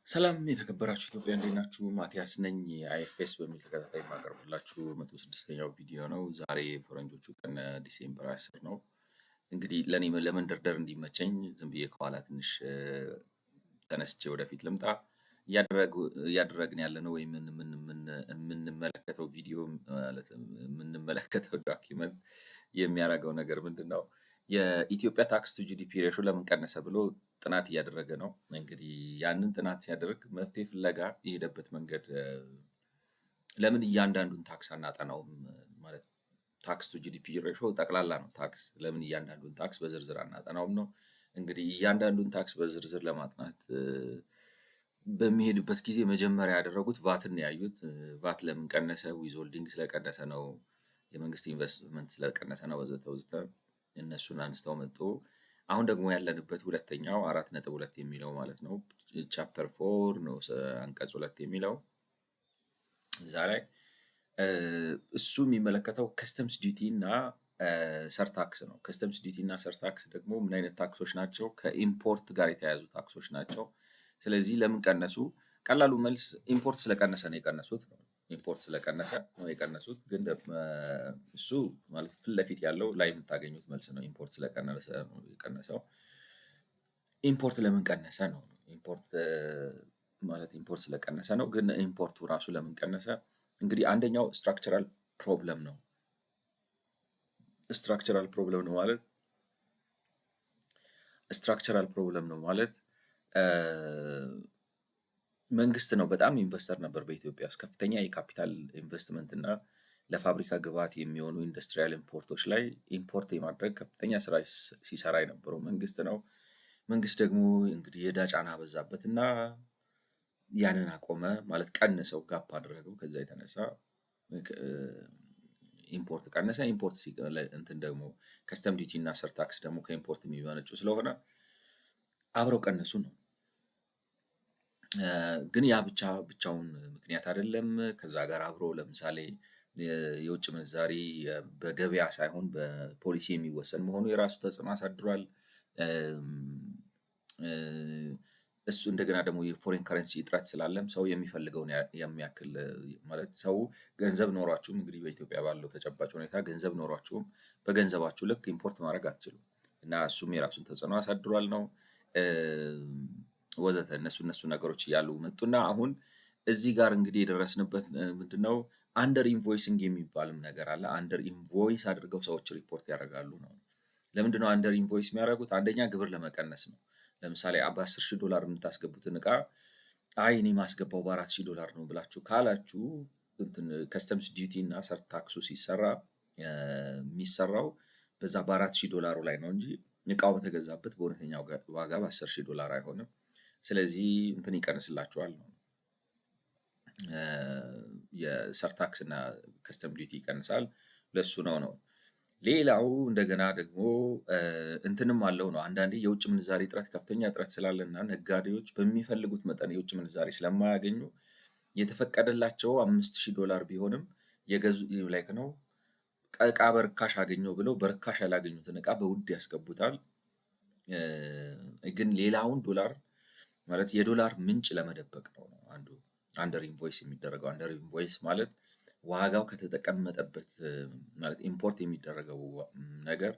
ሰላም የተከበራችሁ ኢትዮጵያ እንዴት ናችሁ? ማቲያስ ነኝ። አይኤፍኤስ በሚል ተከታታይ የማቀርብላችሁ 106ኛው ቪዲዮ ነው። ዛሬ ፈረንጆቹ ቀን ዲሴምበር 10 ነው። እንግዲህ ለእኔ ለመንደርደር እንዲመቸኝ ዝም ብዬ ከኋላ ትንሽ ተነስቼ ወደፊት ልምጣ። እያደረግን ያለነው ወይም የምንመለከተው ቪዲዮ ማለት የምንመለከተው ዶክመንት የሚያደርገው ነገር ምንድን ነው? የኢትዮጵያ ታክስ ቱ ጂዲፒ ሬሾ ለምን ቀነሰ ብሎ ጥናት እያደረገ ነው። እንግዲህ ያንን ጥናት ሲያደርግ መፍትሄ ፍለጋ የሄደበት መንገድ ለምን እያንዳንዱን ታክስ አናጠናውም ማለት ታክስ ቱ ጂዲፒ ሬሾ ጠቅላላ ነው። ታክስ ለምን እያንዳንዱን ታክስ በዝርዝር አናጠናውም ነው። እንግዲህ እያንዳንዱን ታክስ በዝርዝር ለማጥናት በሚሄድበት ጊዜ መጀመሪያ ያደረጉት ቫትን ያዩት። ቫት ለምን ቀነሰ? ዊዝሆልዲንግ ስለቀነሰ ነው፣ የመንግስት ኢንቨስትመንት ስለቀነሰ ነው፣ ወዘተ ወዘተ እነሱን አንስተው መጡ። አሁን ደግሞ ያለንበት ሁለተኛው 4.2 የሚለው ማለት ነው ቻፕተር 4 ነው አንቀጽ 2 የሚለው እዛ ላይ እሱ የሚመለከተው ከስተምስ ዲቲ እና ሰርታክስ ነው። ከስተምስ ዲቲ እና ሰርታክስ ደግሞ ምን አይነት ታክሶች ናቸው? ከኢምፖርት ጋር የተያያዙ ታክሶች ናቸው። ስለዚህ ለምን ቀነሱ? ቀላሉ መልስ ኢምፖርት ስለቀነሰ ነው የቀነሱት ነው። ኢምፖርት ስለቀነሰ ነው የቀነሱት። ግን እሱ ማለት ፊት ለፊት ያለው ላይ የምታገኙት መልስ ነው። ኢምፖርት ስለቀነሰ ነው የቀነሰው። ኢምፖርት ለምን ቀነሰ ነው። ኢምፖርት ማለት ኢምፖርት ስለቀነሰ ነው። ግን ኢምፖርቱ ራሱ ለምን ቀነሰ? እንግዲህ አንደኛው ስትራክቸራል ፕሮብለም ነው። ስትራክቸራል ፕሮብለም ነው ማለት መንግስት ነው በጣም ኢንቨስተር ነበር በኢትዮጵያ ውስጥ ከፍተኛ የካፒታል ኢንቨስትመንት እና ለፋብሪካ ግብዓት የሚሆኑ ኢንዱስትሪያል ኢምፖርቶች ላይ ኢምፖርት የማድረግ ከፍተኛ ስራ ሲሰራ የነበረው መንግስት ነው። መንግስት ደግሞ እንግዲህ የዕዳ ጫና በዛበት እና ያንን አቆመ ማለት ቀንሰው ጋፕ አደረገው። ከዛ የተነሳ ኢምፖርት ቀነሰ። ኢምፖርት እንትን ደግሞ ከስተም ዲቲ እና ሰርታክስ ደግሞ ከኢምፖርት የሚመነጩ ስለሆነ አብረው ቀነሱ ነው። ግን ያ ብቻውን ምክንያት አይደለም። ከዛ ጋር አብሮ ለምሳሌ የውጭ ምንዛሪ በገበያ ሳይሆን በፖሊሲ የሚወሰን መሆኑ የራሱ ተጽዕኖ አሳድሯል። እሱ እንደገና ደግሞ የፎሬን ከረንሲ እጥረት ስላለም ሰው የሚፈልገውን የሚያክል ማለት ሰው ገንዘብ ኖሯችሁም እንግዲህ በኢትዮጵያ ባለው ተጨባጭ ሁኔታ ገንዘብ ኖሯችሁም በገንዘባችሁ ልክ ኢምፖርት ማድረግ አትችሉም እና እሱም የራሱን ተጽዕኖ አሳድሯል ነው። ወዘተ እነሱ ነገሮች እያሉ መጡና አሁን እዚህ ጋር እንግዲህ የደረስንበት ምንድነው? አንደር ኢንቮይሲንግ የሚባልም ነገር አለ። አንደር ኢንቮይስ አድርገው ሰዎች ሪፖርት ያደርጋሉ ነው። ለምንድነው አንደር ኢንቮይስ የሚያደርጉት? አንደኛ ግብር ለመቀነስ ነው። ለምሳሌ በ10,000 $ የምታስገቡትን እቃ አይ እኔ ማስገባው በ4,000 $ ነው ብላችሁ ካላችሁ ከስተምስ ዲቲ እና ሰርታክሱ ሲሰራ የሚሰራው በዛ በ4,000 $ ላይ ነው እንጂ እቃው በተገዛበት በእውነተኛው ዋጋ በ10,000 $ አይሆንም። ስለዚህ እንትን ይቀንስላችኋል ነው። የሰርታክስ እና ከስተም ዲቲ ይቀንሳል። ለሱ ነው። ሌላው እንደገና ደግሞ እንትንም አለው ነው። አንዳንዴ የውጭ ምንዛሬ እጥረት ከፍተኛ እጥረት ስላለና ነጋዴዎች በሚፈልጉት መጠን የውጭ ምንዛሬ ስለማያገኙ የተፈቀደላቸው 5,000 $ ቢሆንም የገዙ ላይክ ነው እቃ በርካሽ አገኘው ብለው በርካሽ ያላገኙትን እቃ በውድ ያስገቡታል። ግን ሌላውን ዶላር ማለት የዶላር ምንጭ ለመደበቅ ነው አንዱ አንደር ኢንቮይስ የሚደረገው። አንደር ኢንቮይስ ማለት ዋጋው ከተጠቀመጠበት ማለት ኢምፖርት የሚደረገው ነገር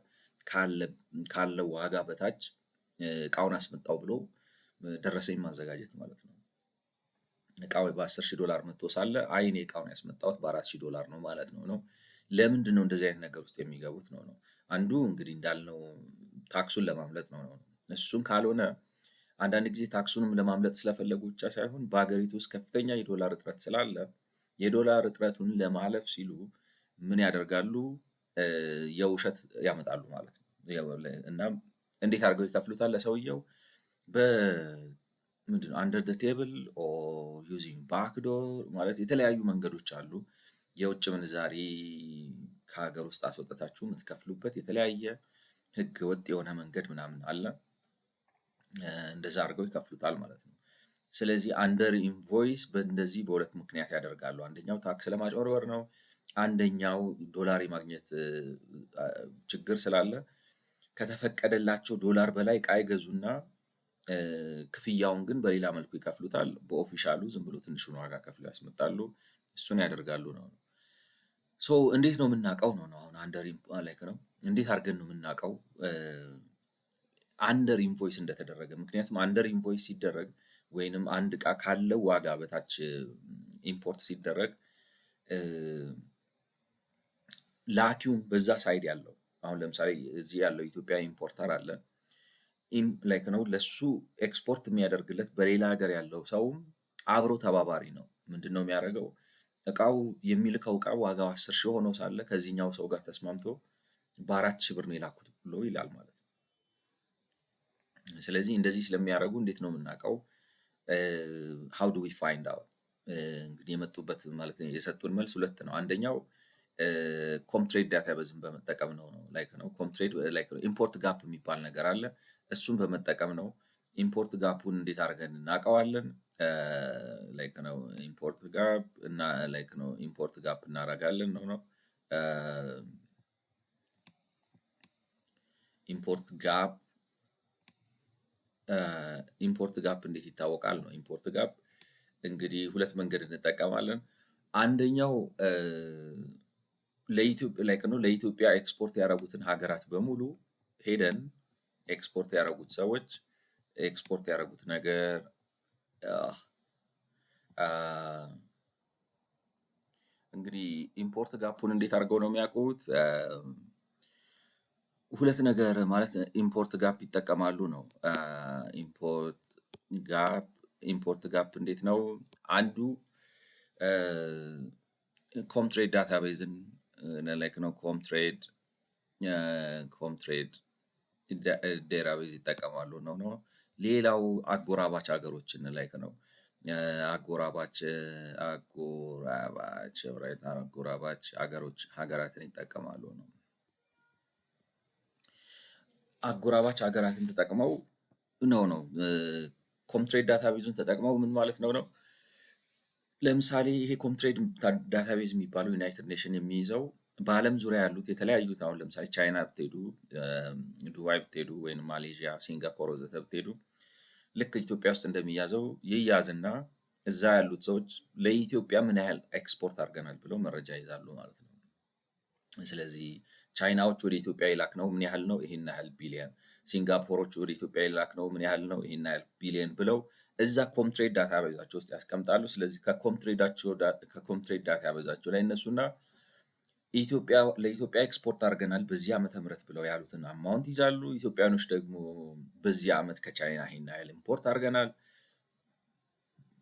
ካለው ዋጋ በታች እቃውን አስመጣው ብሎ ደረሰኝ ማዘጋጀት ማለት ነው። እቃው በ10,000 $ መጥቶ ሳለ አይ እኔ እቃውን ያስመጣሁት በ4,000 $ ነው ማለት ነው። ለምንድነው እንደዚህ አይነት ነገር ውስጥ የሚገቡት ነው? አንዱ እንግዲህ እንዳልነው ታክሱን ለማምለጥ ነው። እሱም ካልሆነ አንዳንድ ጊዜ ታክሱንም ለማምለጥ ስለፈለጉ ብቻ ሳይሆን በሀገሪቱ ውስጥ ከፍተኛ የዶላር እጥረት ስላለ የዶላር እጥረቱን ለማለፍ ሲሉ ምን ያደርጋሉ? የውሸት ያመጣሉ ማለት ነው። እና እንዴት አድርገው ይከፍሉታል ለሰውየው? ምንድነው አንደር ዘ ቴብል ኦር ዩዚንግ ባክዶር ማለት የተለያዩ መንገዶች አሉ። የውጭ ምንዛሪ ከሀገር ውስጥ አስወጥታችሁ የምትከፍሉበት የተለያየ ህገ ወጥ የሆነ መንገድ ምናምን አለ። እንደዛ አድርገው ይከፍሉታል ማለት ነው። ስለዚህ አንደር ኢንቮይስ በእንደዚህ በሁለት ምክንያት ያደርጋሉ። አንደኛው ታክስ ለማጭበርበር ነው። አንደኛው ዶላር የማግኘት ችግር ስላለ ከተፈቀደላቸው ዶላር በላይ እቃ ይገዙና ክፍያውን ግን በሌላ መልኩ ይከፍሉታል። በኦፊሻሉ ዝም ብሎ ትንሹን ዋጋ ከፍለው ያስመጣሉ። እሱን ያደርጋሉ ነው። ሶ እንዴት ነው የምናውቀው ነው አሁን ላይክ ነው እንዴት አድርገን ነው የምናውቀው አንደር ኢንቮይስ እንደተደረገ? ምክንያቱም አንደር ኢንቮይስ ሲደረግ ወይንም አንድ እቃ ካለው ዋጋ በታች ኢምፖርት ሲደረግ ላኪውም በዛ ሳይድ ያለው አሁን ለምሳሌ እዚህ ያለው ኢትዮጵያ ኢምፖርተር አለ ላይክ ነው ለሱ ኤክስፖርት የሚያደርግለት በሌላ ሀገር ያለው ሰውም አብሮ ተባባሪ ነው። ምንድን ነው የሚያደርገው? እቃው የሚልከው እቃ ዋጋው 10,000 ሆኖ ሳለ ከዚህኛው ሰው ጋር ተስማምቶ በ4,000 ብር ነው የላኩት ብሎ ይላል ማለት ነው። ስለዚህ እንደዚህ ስለሚያደርጉ እንዴት ነው የምናውቀው? ሃው ዱ ዊ ፋይንድ አውት? እንግዲህ የመጡበት ማለት የሰጡን መልስ ሁለት ነው። አንደኛው ኮምትሬድ ዳታቤዝን በመጠቀም ነው ላይክ ነው ኮምትሬድ ላይክ ነው ኢምፖርት ጋፕ የሚባል ነገር አለ። እሱን በመጠቀም ነው። ኢምፖርት ጋፑን እንዴት አድርገን እናውቀዋለን? ላይክ ነው ኢምፖርት ጋፕ እና ላይክ ነው ኢምፖርት ጋፕ እናደርጋለን ነው ኢምፖርት ጋፕ እንዴት ይታወቃል ነው። ኢምፖርት ጋፕ እንግዲህ ሁለት መንገድ እንጠቀማለን። አንደኛው ለኢትዮጵያ ኤክስፖርት ያደረጉትን ሀገራት በሙሉ ሄደን ኤክስፖርት ያደረጉት ሰዎች ኤክስፖርት ያደረጉት ነገር እንግዲህ ኢምፖርት ጋፑን እንዴት አድርገው ነው የሚያውቁት? ሁለት ነገር ማለት ኢምፖርት ጋፕ ይጠቀማሉ ነው። ኢምፖርት ጋፕ እንዴት ነው? አንዱ ኮምትሬድ ዳታቤዝን ላይክ ነው ኮምትሬድ ዴራቤዝ ይጠቀማሉ ነው። ሌላው አጎራባች ሀገሮችን ላይክ ነው አጎራባች ሀገራትን ይጠቀማሉ ነው። አጎራባች ሀገራትን ተጠቅመው ነው ኮምትሬድ ዳታቤዙን ተጠቅመው ምን ማለት ነው? ለምሳሌ ይሄ ኮምትሬድ ዳታቤዝ የሚባለው ዩናይትድ ኔሽን የሚይዘው በዓለም ዙሪያ ያሉት የተለያዩት አሁን ለምሳሌ ቻይና ብትሄዱ፣ ዱባይ ብትሄዱ ወይም ማሌዥያ፣ ሲንጋፖር ወዘተ ብትሄዱ ልክ ኢትዮጵያ ውስጥ እንደሚያዘው ይያዝና እዛ ያሉት ሰዎች ለኢትዮጵያ ምን ያህል ኤክስፖርት አድርገናል ብለው መረጃ ይዛሉ ማለት ነው። ስለዚህ ቻይናዎች ወደ ኢትዮጵያ የላክነው ምን ያህል ነው? ይሄን ያህል ቢሊየን። ሲንጋፖሮች ወደ ኢትዮጵያ የላክነው ምን ያህል ነው? ይሄን ያህል ቢሊየን ብለው እዛ ኮምትሬድ ዳታቤዛቸው ውስጥ ያስቀምጣሉ። ስለዚህ ከኮምትሬድ ዳታቤዛቸው ላይ እነሱና ለኢትዮጵያ ኤክስፖርት አድርገናል በዚህ ዓመተ ምህረት ብለው ያሉትን አማውንት ይዛሉ። ኢትዮጵያኖች ደግሞ በዚህ ዓመት ከቻይና ይሄን ያህል ኢምፖርት አድርገናል፣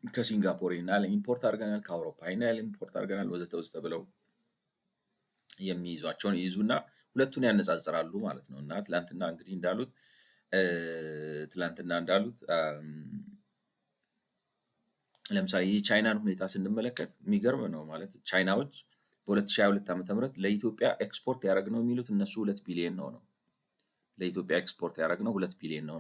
ከሲንጋፖር ይሄን ያህል ኢምፖርት አድርገናል፣ ከአውሮፓ ይሄን ያህል ኢምፖርት አድርገናል ወዘተ ወዘተ ብለው የሚይዟቸውን ይይዙና ሁለቱን ያነጻጽራሉ ማለት ነው። እና ትላንትና እንዳሉት ለምሳሌ የቻይናን ሁኔታ ስንመለከት የሚገርም ነው። ማለት ቻይናዎች በ2022 ዓ.ም ለኢትዮጵያ ኤክስፖርት ያደረግነው የሚሉት እነሱ 2 ቢሊዮን ነው። ለኢትዮጵያ ኤክስፖርት ያደረግነው 2 ቢሊዮን ነው።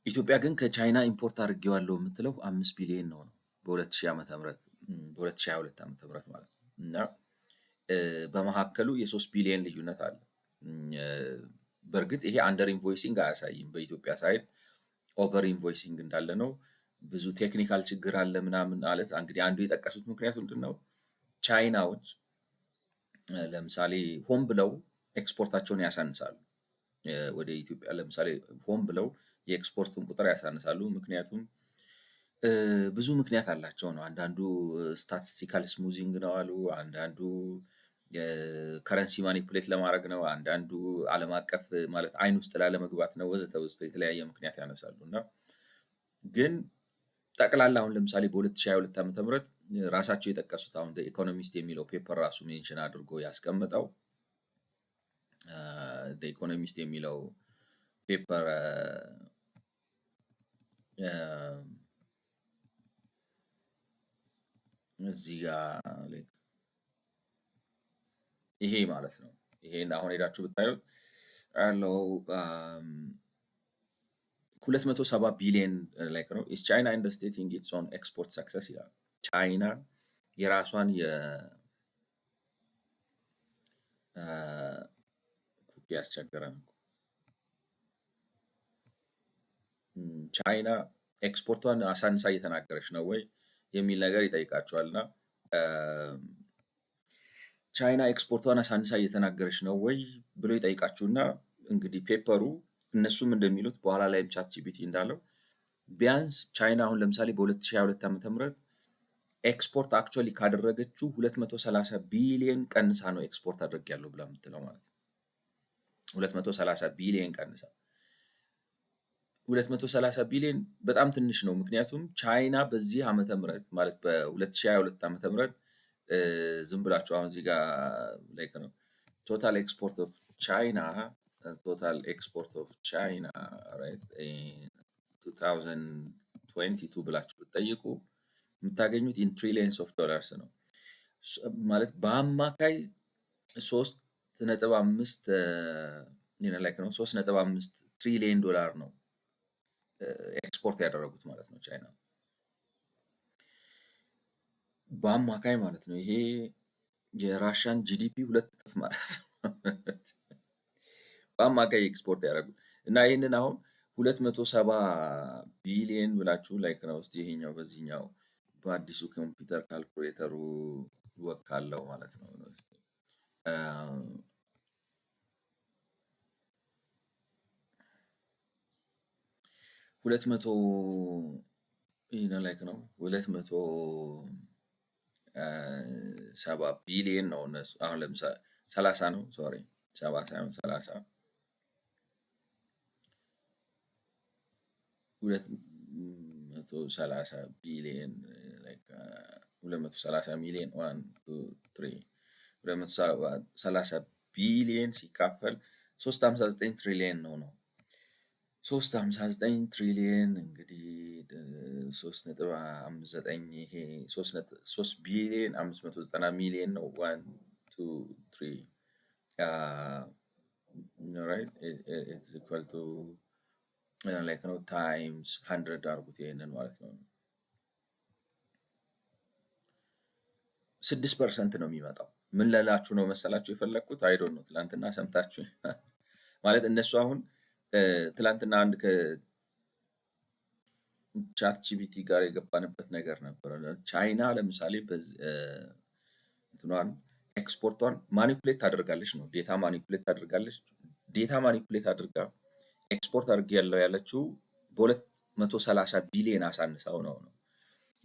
ኢትዮጵያ ግን ከቻይና ኢምፖርት አድርጌዋለሁ የምትለው 5 ቢሊዮን ነው በ2022 ዓ.ም ማለት ነው። እና በመካከሉ የ3 ቢሊዮን ልዩነት አለ። በእርግጥ ይሄ አንደር ኢንቮይሲንግ አያሳይም። በኢትዮጵያ ሳይድ ኦቨር ኢንቮይሲንግ እንዳለ ነው። ብዙ ቴክኒካል ችግር አለ ምናምን ማለት እንግዲህ አንዱ የጠቀሱት ምክንያት ምንድን ነው? ቻይናዎች ለምሳሌ ሆን ብለው ኤክስፖርታቸውን ያሳንሳሉ ወደ ኢትዮጵያ። ለምሳሌ ሆን ብለው የኤክስፖርቱን ቁጥር ያሳንሳሉ። ምክንያቱም ብዙ ምክንያት አላቸው ነው። አንዳንዱ ስታቲስቲካል ስሙዚንግ ነው አሉ፣ አንዳንዱ ከረንሲ ማኒፑሌት ለማድረግ ነው፣ አንዳንዱ ዓለም አቀፍ ማለት አይን ውስጥ ላለመግባት ነው ወዘተ ወዘተ የተለያየ ምክንያት ያነሳሉ። እና ግን ጠቅላላ አሁን ለምሳሌ በ2022 ዓ.ም ራሳቸው የጠቀሱት አሁን ኢኮኖሚስት የሚለው ፔፐር ራሱ ሜንሽን አድርጎ ያስቀምጠው ኢኮኖሚስት የሚለው ፔፐር እዚህ ጋር ይሄ ማለት ነው። ይሄን አሁን ሄዳችሁ ብታዩት ያለው 270 ቢሊዮን ላይክ ነው ኢስ ቻይና ኢንቨስቲንግ ኢትስ ኦን ኤክስፖርት ሰክሰስ ይላል። ቻይና የራሷን ኩኪ ያስቸገረን ቻይና ኤክስፖርቷን አሳንሳ እየተናገረች ነው ወይ የሚል ነገር ይጠይቃቸዋል። እና ቻይና ኤክስፖርቷን አሳንሳ እየተናገረች ነው ወይ ብሎ ይጠይቃችሁና እንግዲህ ፔፐሩ እነሱም እንደሚሉት በኋላ ላይም ቻት ጂፒቲ እንዳለው ቢያንስ ቻይና አሁን ለምሳሌ በ2022 ዓ.ም ኤክስፖርት አክቹዋሊ ካደረገችው 230 ቢሊየን ቀንሳ ነው ኤክስፖርት አድርጌያለሁ ብላ የምትለው ማለት ነው። 230 ቢሊየን ቀንሳ 230 ቢሊዮን በጣም ትንሽ ነው። ምክንያቱም ቻይና በዚህ ዓመተ ምህረት ማለት በ2022 ዓመተ ምህረት ዝም ብላችሁ አሁን እዚህ ጋር ላይክ ነው ቶታል ኤክስፖርት ኦፍ ቻይና ቶታል ኤክስፖርት ኦፍ ቻይና ራይት 2022 ብላችሁ ብትጠይቁ የምታገኙት ኢን ትሪሊየንስ ኦፍ ዶላርስ ነው። ማለት በአማካይ 3.5 ላይክ ነው 3.5 ትሪሊየን ዶላር ነው ኤክስፖርት ያደረጉት ማለት ነው ቻይና በአማካይ ማለት ነው። ይሄ የራሻን ጂዲፒ 2 እጥፍ ማለት ነው በአማካይ ኤክስፖርት ያደረጉት እና ይህንን አሁን 270 ቢሊየን ብላችሁ ላይክ ነው እስቲ ይሄኛው በዚህኛው በአዲሱ ኮምፒውተር ካልኩሌተሩ ወካለው ማለት ነው። 200 ይሄን ላይክ ነው 270 ቢሊየን ነው እነሱ አሁን ለምሳሌ 30 ነው ሶሪ 70 ሳይሆን 30 230 ቢሊየን ላይክ 230 ሚሊየን 1 2 3 230 ቢሊየን ሲካፈል 359 ትሪሊየን ነው 359 ትሪሊየን እንግዲህ 3.59 ይሄ 3 ቢሊየን 590 ሚሊየን ነው 1 2 3 ራይት ኢትስ ኢኳል ቱ ላይክ ነው ታይምስ 100 አድርጉት ይሄንን ማለት ነው 6% ነው የሚመጣው። ምን ልላችሁ ነው መሰላችሁ የፈለግኩት አይ ዶንት ኖ ትላንትና ሰምታችሁ ማለት እነሱ አሁን ትላንትና አንድ ከቻት ጂፒቲ ጋር የገባንበት ነገር ነበር። ቻይና ለምሳሌ እንትኗን ኤክስፖርቷን ማኒፑሌት ታደርጋለች ነው ዴታ ማኒፑሌት ታደርጋለች። ዴታ ማኒፑሌት አድርጋ ኤክስፖርት አድርጌያለሁ ያለችው በ230 ቢሊየን አሳንሳው ነው።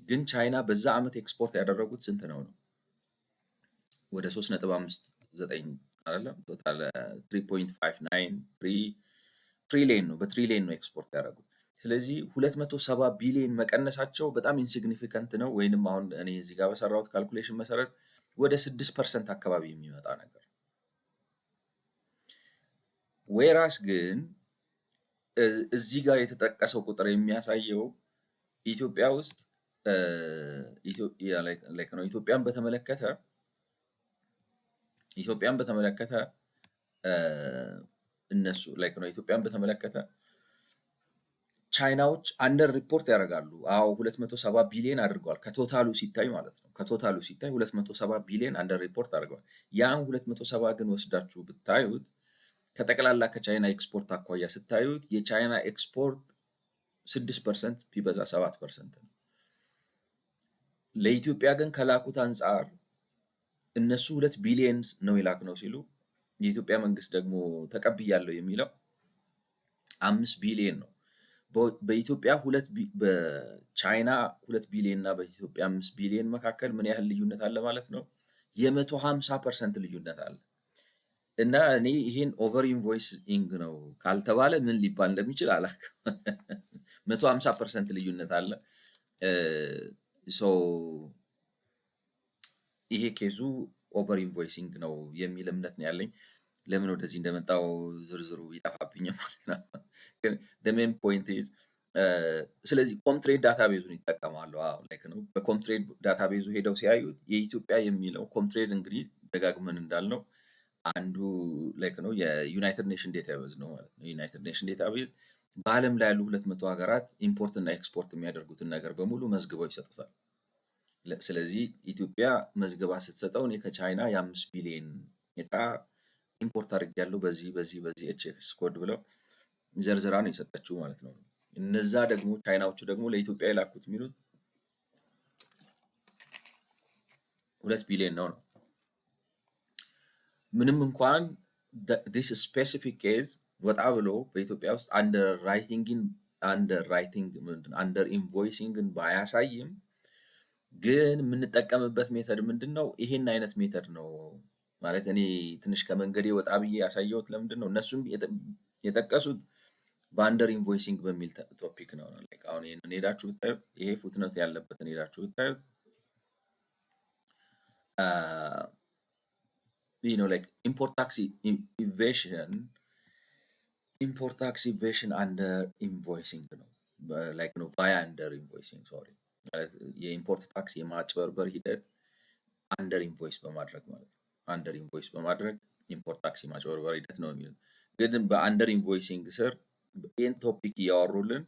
ግን ቻይና በዛ ዓመት ኤክስፖርት ያደረጉት ስንት ነው? ወደ 3.59 አይደለም ቶታል 3.59 ትሪሊየን ነው። በትሪሊየን ነው ኤክስፖርት ያደረጉት። ስለዚህ 270 ቢሊየን መቀነሳቸው በጣም ኢንሲግኒፊካንት ነው። ወይንም አሁን እኔ እዚህ ጋር በሰራሁት ካልኩሌሽን መሰረት ወደ 6% አካባቢ የሚመጣ ነገር ዌራስ ግን እዚህ ጋር የተጠቀሰው ቁጥር የሚያሳየው ኢትዮጵያ ውስጥ ኢትዮጵያን በተመለከተ እነሱ ላይክ ነው ኢትዮጵያን በተመለከተ ቻይናዎች አንደር ሪፖርት ያደርጋሉ። አዎ 270 ቢሊየን አድርገዋል ከቶታሉ ሲታይ ማለት ነው። ከቶታሉ ሲታይ 270 ቢሊየን አንደር ሪፖርት አድርገዋል። ያን 270 ግን ወስዳችሁ ብታዩት ከጠቅላላ ከቻይና ኤክስፖርት አኳያ ስታዩት የቻይና ኤክስፖርት 6% ቢበዛ 7% ነው። ለኢትዮጵያ ግን ከላኩት አንጻር እነሱ 2 ቢሊየን ነው የላክ ነው ሲሉ የኢትዮጵያ መንግስት ደግሞ ተቀብያለሁ የሚለው 5 ቢሊየን ነው። በኢትዮጵያ በቻይና 2 ቢሊየን እና በኢትዮጵያ 5 ቢሊየን መካከል ምን ያህል ልዩነት አለ ማለት ነው? የ150% ልዩነት አለ። እና እኔ ይሄን ኦቨር ኢንቮይሲንግ ነው ካልተባለ ምን ሊባል እንደሚችል አላውቅም። 150% ልዩነት አለ። ይሄ ኬዙ ኦቨር ኢንቮይሲንግ ነው የሚል እምነት ነው ያለኝ። ለምን ወደዚህ እንደመጣው ዝርዝሩ ይጠፋብኝ ማለት ነው። ግን ሜን ፖይንት ኢዝ ስለዚህ ኮምትሬድ ዳታቤዙን ይጠቀማሉ። ላይክ ነው በኮምትሬድ ዳታቤዙ ሄደው ሲያዩት የኢትዮጵያ የሚለው ኮምትሬድ እንግዲህ ደጋግመን እንዳልነው አንዱ ላይክ ነው የዩናይትድ ኔሽን ዴታቤዝ ነው ማለት ነው። ዩናይትድ ኔሽን ዴታቤዝ በዓለም ላይ ያሉ 200 ሀገራት ኢምፖርት እና ኤክስፖርት የሚያደርጉትን ነገር በሙሉ መዝግበው ይሰጡታል። ስለዚህ ኢትዮጵያ መዝገባ ስትሰጠው እኔ ከቻይና የ5 ቢሊየን እቃ ኢምፖርት አድርጌያለሁ በዚህ ኤችኤክስ ኮድ ብለው ዘርዝራ ነው የሰጠችው ማለት ነው። እነዛ ደግሞ ቻይናዎቹ ደግሞ ለኢትዮጵያ የላኩት የሚሉት 2 ቢሊዮን ነው። ምንም እንኳን ዲስ ስፔሲፊክ ኬዝ ወጣ ብሎ በኢትዮጵያ ውስጥ አንደር ኢንቮይሲንግን ባያሳይም ግን የምንጠቀምበት ሜተድ ምንድን ነው? ይሄን አይነት ሜተድ ነው ማለት እኔ ትንሽ ከመንገዴ ወጣ ብዬ ያሳየሁት ለምንድን ነው? እነሱም የጠቀሱት በአንደር ኢንቮይሲንግ በሚል ቶፒክ ነው። አሁን ይሄንን ሄዳችሁ ብታዩት ይሄ ፉትነት ያለበትን ሄዳችሁ ብታዩት ላይክ ኢምፖርት ታክስ ኢቬሽን አንደር ኢንቮይሲንግ ነው። ላይክ ነው ቫያ አንደር ኢንቮይሲንግ ሶሪ ማለት የኢምፖርት ታክስ የማጭበርበር ሂደት አንደር ኢንቮይስ በማድረግ ማለት ነው። አንደር ኢንቮይስ በማድረግ ኢምፖርት ታክስ የማጭበርበር ሂደት ነው የሚሉት። ግን በአንደር ኢንቮይሲንግ ስር ይህን ቶፒክ እያወሩልን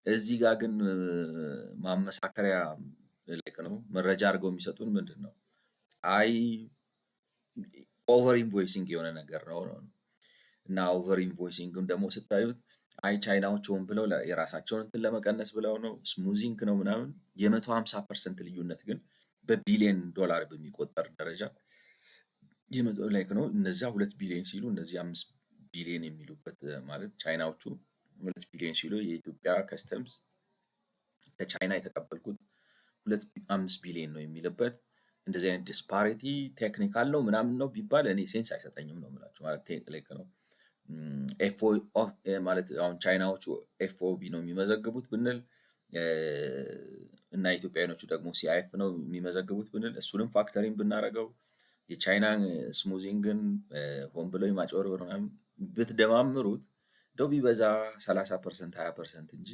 እዚህ ጋር ግን ማመሳከሪያ ላይክ ነው መረጃ አድርገው የሚሰጡን ምንድን ነው? አይ ኦቨር ኢንቮይሲንግ የሆነ ነገር ነው እና ኦቨር ኢንቮይሲንግን ደግሞ ስታዩት አይ ቻይናዎች ሆን ብለው የራሳቸውን እንትን ለመቀነስ ብለው ነው፣ ስሙዚንግ ነው ምናምን። የ150% ልዩነት ግን በቢሊየን ዶላር በሚቆጠር ደረጃ ላይክ ነው። እነዚያ 2 ቢሊዮን ሲሉ እነዚህ 5 ቢሊዮን የሚሉበት ማለት ቻይናዎቹ 2 ቢሊዮን ሲሉ የኢትዮጵያ ከስተምስ ከቻይና የተቀበልኩት 5 ቢሊዮን ነው የሚልበት እንደዚህ አይነት ዲስፓሪቲ ቴክኒካል ነው ምናምን ነው ቢባል እኔ ሴንስ አይሰጠኝም ነው የምላችሁ። ማለት ላይክ ነው ኤፍኦ ማለት አሁን ቻይናዎቹ ኤፍኦቢ ነው የሚመዘግቡት ብንል እና ኢትዮጵያኖቹ ደግሞ ሲአይኤፍ ነው የሚመዘግቡት ብንል እሱንም ፋክተሪን ብናደርገው የቻይናን ስሙዚንግን ሆን ብለው የማጭበርበር ምናምን ብትደማምሩት እንደው ቢበዛ 30% 20% እንጂ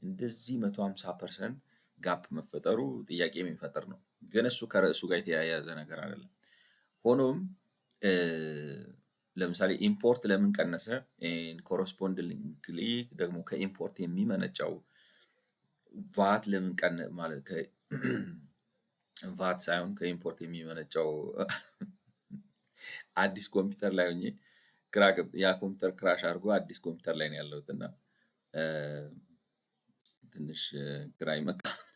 እንደዚህ 150% ጋፕ መፈጠሩ ጥያቄ የሚፈጥር ነው። ግን እሱ ከርዕሱ ጋር የተያያዘ ነገር አይደለም። ሆኖም ለምሳሌ ኢምፖርት ለምን ቀነሰ? ኮረስፖንዲንግሊ ደግሞ ከኢምፖርት የሚመነጨው ቫት ለምን ማለት ቫት ሳይሆን ከኢምፖርት የሚመነጨው አዲስ ኮምፒውተር ላይ ሆኜ ያ ኮምፒውተር ክራሽ አድርጎ አዲስ ኮምፒውተር ላይ ነው ያለሁት እና ትንሽ ግራ መጋባት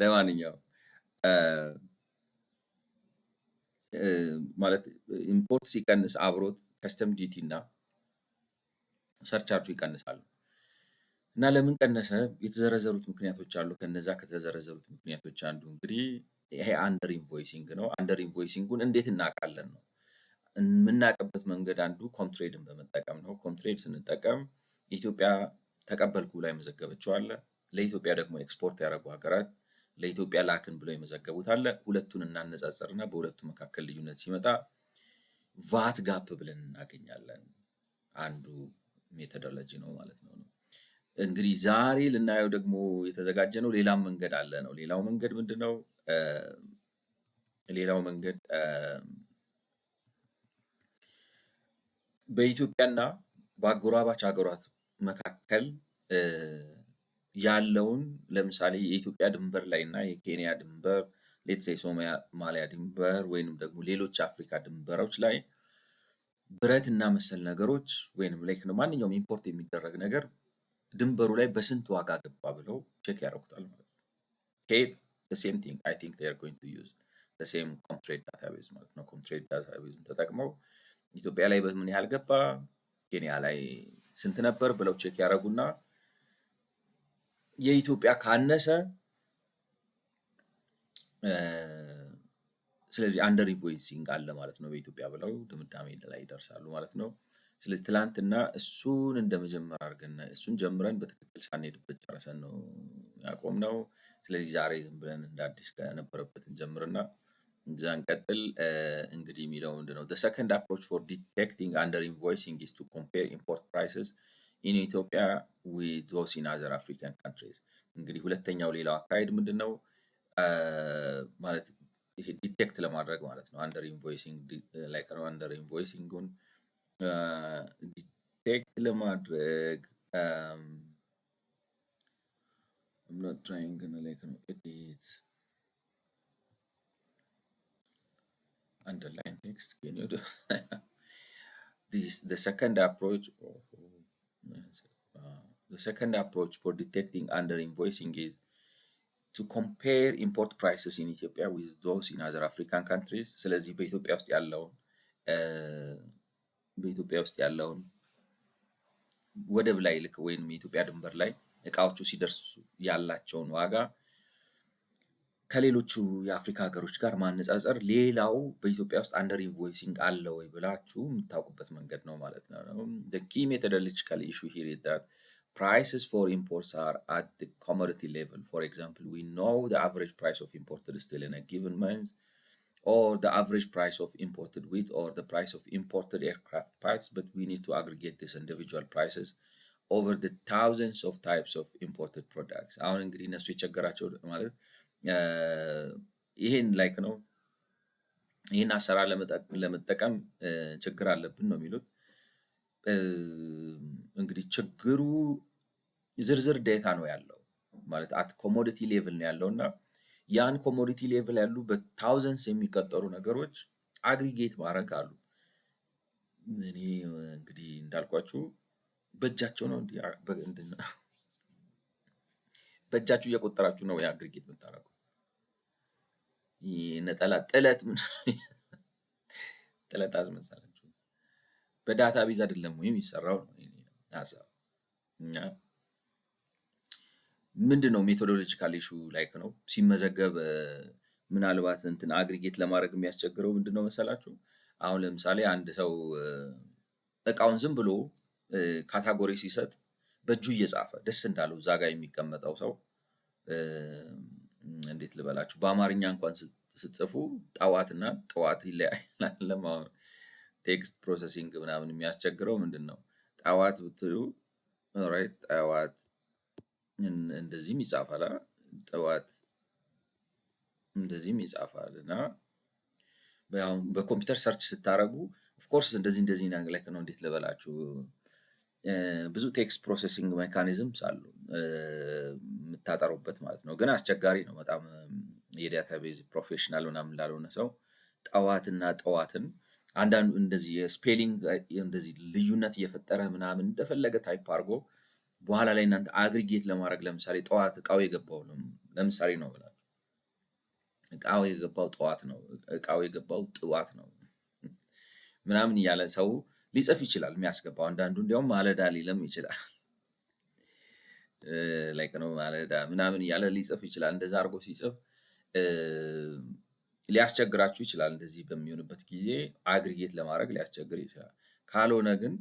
ለማንኛውም ማለት ኢምፖርት ሲቀንስ አብሮት ከስተም ዲቲ እና ሰርቻርጁ ይቀንሳሉ። እና ለምን ቀነሰ? የተዘረዘሩት ምክንያቶች አሉ። ከነዛ ከተዘረዘሩት ምክንያቶች አንዱ እንግዲህ ይሄ አንደር ኢንቮይሲንግ ነው። አንደር ኢንቮይሲንጉን እንዴት እናውቃለን ነው? የምናውቅበት መንገድ አንዱ ኮምትሬድን በመጠቀም ነው። ኮምትሬድ ስንጠቀም ኢትዮጵያ ተቀበልኩ ላይ መዘገበችው አለ። ለኢትዮጵያ ደግሞ ኤክስፖርት ያደረጉ ሀገራት ለኢትዮጵያ ላክን ብለው የመዘገቡት አለ። ሁለቱን እናነጻጽርና በሁለቱ መካከል ልዩነት ሲመጣ ቫት ጋፕ ብለን እናገኛለን። አንዱ ሜቶዶሎጂ ነው ማለት ነው። እንግዲህ ዛሬ ልናየው ደግሞ የተዘጋጀ ነው ሌላም መንገድ አለ ነው። ሌላው መንገድ ምንድነው? ሌላው መንገድ በኢትዮጵያና በአጎራባች ሀገራት መካከል ያለውን ለምሳሌ የኢትዮጵያ ድንበር ላይ እና የኬንያ ድንበር ሌትስ ሴይ ሶማሊያ ድንበር ወይንም ደግሞ ሌሎች አፍሪካ ድንበሮች ላይ ብረት እና መሰል ነገሮች ወይንም ላይክ ነው ማንኛውም ኢምፖርት የሚደረግ ነገር ድንበሩ ላይ በስንት ዋጋ ገባ ብለው ቼክ ያደርጉታል ማለት ነው። ከየት ሴም ቲንግ አይ ቲንክ ዜይ አር ጎይንግ ቱ ዩዝ ሴም ኮምትሬድ ዳታቤዝ ማለት ነው። ኮምትሬድ ዳታቤዝን ተጠቅመው ኢትዮጵያ ላይ በምን ያህል ገባ፣ ኬንያ ላይ ስንት ነበር ብለው ቼክ ያደርጉና የኢትዮጵያ ካነሰ ስለዚህ አንደር ኢንቮይሲንግ አለ ማለት ነው በኢትዮጵያ ብለው ድምዳሜ ላይ ይደርሳሉ ማለት ነው። ስለዚህ ትላንትና እሱን እንደመጀመር አድርገን እሱን ጀምረን በትክክል ሳንሄድበት ጨርሰን ነው ያቆምነው። ስለዚህ ዛሬ ዝም ብለን እንደ አዲስ ከነበረበት እንጀምርና እዛ እንቀጥል። እንግዲህ የሚለው ምንድነው? The second approach for detecting under invoicing is to compare import prices in Ethiopia with those in other African countries። እንግዲህ ሁለተኛው ሌላው አካሄድ ምንድነው? ማለት ይሄ ዲቴክት ለማድረግ ማለት ነው። አንደር ኢንቮይሲንግ ላይክ ነው። አንደር ኢንቮይሲንጉን ዲቴክት ለማድረግ I'm not trying gonna like edit underline text. Can you do this? The second approach. The second approach for detecting under invoicing is to compare import prices in Ethiopia with those in other African countries። ስለዚህ በኢትዮጵያ ውስጥ ያለውን ወደብ ላይ ልክ ወይም የኢትዮጵያ ድንበር ላይ እቃዎቹ ሲደርሱ ያላቸውን ዋጋ ከሌሎቹ የአፍሪካ ሀገሮች ጋር ማነጻጸር ሌላው በኢትዮጵያ ውስጥ አንደር ኢንቮይሲንግ አለ ወይ ብላችሁ የምታውቁበት መንገድ ነው ማለት ነው። The key methodological issue here is that prices for imports are at the commodity level. For example, we know the average price of imported steel in a given month, or the average price of imported wheat, or the price of imported aircraft parts, but we need to aggregate these individual prices over the thousands of types of imported products. አሁን እንግዲህ እነሱ የቸገራቸው ማለት ይሄን ላይክ ነው ይህን አሰራር ለመጠቀም ችግር አለብን ነው የሚሉት። እንግዲህ ችግሩ ዝርዝር ዴታ ነው ያለው ማለት አት ኮሞዲቲ ሌቭል ነው ያለው እና ያን ኮሞዲቲ ሌቭል ያሉ በታውዘንድስ የሚቆጠሩ ነገሮች አግሪጌት ማድረግ አሉ። እኔ እንግዲህ እንዳልኳችሁ በእጃቸው ነው በእጃችሁ እየቆጠራችሁ ነው የአግሪጌት የምታደርጉ። ነጠላ ጥለት ጥለት አስመሰላችሁ በዳታ ቤዝ አይደለም ወይ የሚሰራው ነው ሀሳብ። እኛ ምንድነው ሜቶዶሎጂካል ኢሹ ላይክ ነው ሲመዘገብ ምናልባት እንትን አግሪጌት ለማድረግ የሚያስቸግረው ምንድነው መሰላችሁ? አሁን ለምሳሌ አንድ ሰው እቃውን ዝም ብሎ ካታጎሪ ሲሰጥ በእጁ እየጻፈ ደስ እንዳለው እዛ ጋር የሚቀመጠው ሰው እንዴት ልበላችሁ በአማርኛ እንኳን ስትጽፉ ጠዋትና ጠዋት ይለያያል። አሁን ቴክስት ፕሮሰሲንግ ምናምን የሚያስቸግረው ምንድን ነው? ጠዋት ብትሉ ኦልራይት ጠዋት እንደዚህም ይጻፋል፣ ጠዋት እንደዚህም ይጻፋል እና በኮምፒውተር ሰርች ስታደርጉ ኦፍኮርስ እንደዚህ ላይ ነው እንዴት ልበላችሁ ብዙ ቴክስት ፕሮሰሲንግ ሜካኒዝምስ አሉ የምታጠሩበት ማለት ነው። ግን አስቸጋሪ ነው በጣም የዳታቤዝ ፕሮፌሽናል ምናምን ላልሆነ ሰው ጠዋትና ጠዋትን አንዳንዱ እንደዚህ የስፔሊንግ እንደዚህ ልዩነት እየፈጠረ ምናምን እንደፈለገ ታይፕ አድርጎ በኋላ ላይ እናንተ አግሪጌት ለማድረግ ለምሳሌ ጠዋት እቃው የገባው ለምሳሌ ነው ብላችሁ እቃው የገባው ጠዋት ነው፣ እቃው የገባው ጥዋት ነው ምናምን እያለ ሰው ሊጽፍ ይችላል የሚያስገባው። አንዳንዱ እንዲያውም ማለዳ ሊለም ይችላል ላይክ ነው ማለዳ ምናምን እያለ ሊጽፍ ይችላል። እንደዛ አድርጎ ሲጽፍ ሊያስቸግራችሁ ይችላል። እንደዚህ በሚሆንበት ጊዜ አግሪጌት ለማድረግ ሊያስቸግር ይችላል። ካልሆነ ግን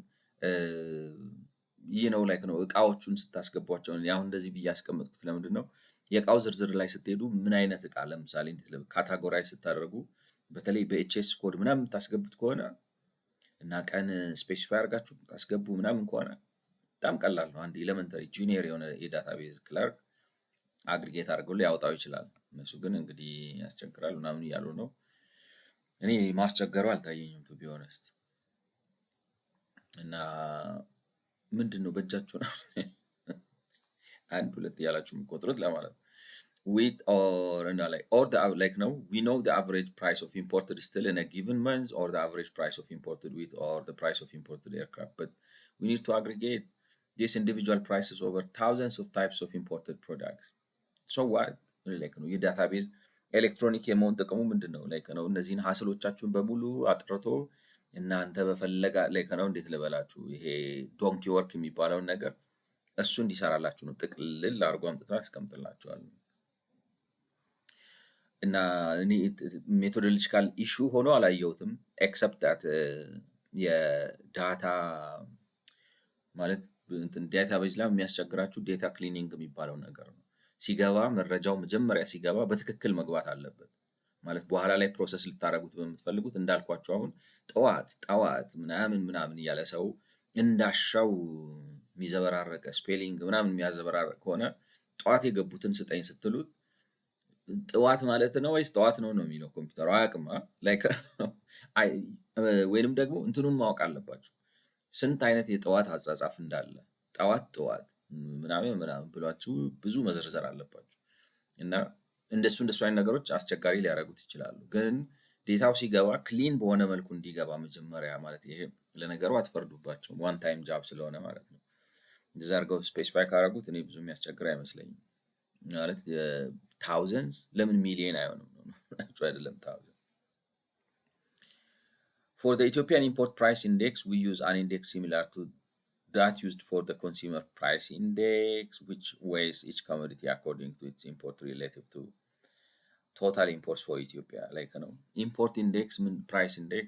ይህ ነው ላይክ ነው እቃዎቹን ስታስገቧቸው አሁን እንደዚህ ብዬ ያስቀመጥኩት ለምንድን ነው የእቃው ዝርዝር ላይ ስትሄዱ ምን አይነት እቃ ለምሳሌ እንዴት ካታጎራይዝ ስታደርጉ በተለይ በኤችኤስ ኮድ ምናምን የምታስገቡት ከሆነ እና ቀን ስፔሲፋይ አድርጋችሁ ታስገቡ ምናምን ከሆነ በጣም ቀላል ነው። አንድ ኤሌመንተሪ ጁኒየር የሆነ የዳታቤዝ ክለርክ አግሪጌት አድርገው ሊያወጣው ይችላል። እነሱ ግን እንግዲህ ያስቸግራል ምናምን እያሉ ነው። እኔ ማስቸገሩ አልታየኝም ቱ ቢ ኦነስት። እና ምንድን ነው በእጃችሁ ነው አንድ ሁለት እያላችሁ የምትቆጥሩት ለማለት ነው። with or like no we know the average price of imported steel in a given month or the average price of imported wheat or the price of imported aircraft, but we need to aggregate these individual prices over thousands of types of imported products. So what like ነው የዳታቤዝ ኤሌክትሮኒክ የመሆን ጥቅሙ ምንድን ነው? ላይክ ነው እነዚህን ሀስሎቻችሁን በሙሉ አጥርቶ እናንተ በፈለጋ ላይክ ነው እንዴት ልበላችሁ ይሄ ዶንኪ ወርክ የሚባለውን ነገር እሱ እንዲሰራላችሁ ነው ጥቅልል አድርጎ አምጥቶ ያስቀምጥላችኋል። እና እኔ ሜቶዶሎጂካል ኢሹ ሆኖ አላየሁትም ኤክሰፕት ዳት የዳታ ማለት እንትን ዳታቤዝ ላይ የሚያስቸግራችሁ ዴታ ክሊኒንግ የሚባለው ነገር ነው። ሲገባ መረጃው መጀመሪያ ሲገባ በትክክል መግባት አለበት ማለት በኋላ ላይ ፕሮሰስ ልታደርጉት በምትፈልጉት እንዳልኳችሁ አሁን ጠዋት ምናምን እያለ ሰው እንዳሻው የሚዘበራረቀ ስፔሊንግ ምናምን የሚያዘበራረቅ ከሆነ ጠዋት የገቡትን ስጠኝ ስትሉት ጠዋት ማለት ነው ወይስ ጠዋት ነው የሚለው ኮምፒውተሩ አያውቅም። ላይክ ወይንም ደግሞ እንትኑን ማወቅ አለባችሁ ስንት አይነት የጠዋት አጻጻፍ እንዳለ ጠዋት ምናምን ብሏችሁ ብዙ መዘርዘር አለባችሁ። እና እንደሱ አይነት ነገሮች አስቸጋሪ ሊያደርጉት ይችላሉ። ግን ዴታው ሲገባ ክሊን በሆነ መልኩ እንዲገባ መጀመሪያ ማለት ይሄ ለነገሩ አትፈርዱባቸውም ዋን ታይም ጃብ ስለሆነ ማለት ነው። እንደዛ አድርገው ስፔሲፋይ ካደረጉት እኔ ብዙ የሚያስቸግር አይመስለኝም። ማለት ታውዘንድስ ለምን ሚሊየን አይሆንም ነው ናቸው አይደለም ታውዘንድ። For the Ethiopian import price index, we use an index similar to that used for the consumer price index, which weighs each commodity according to its import relative to total imports for Ethiopia. Like, import index, price index,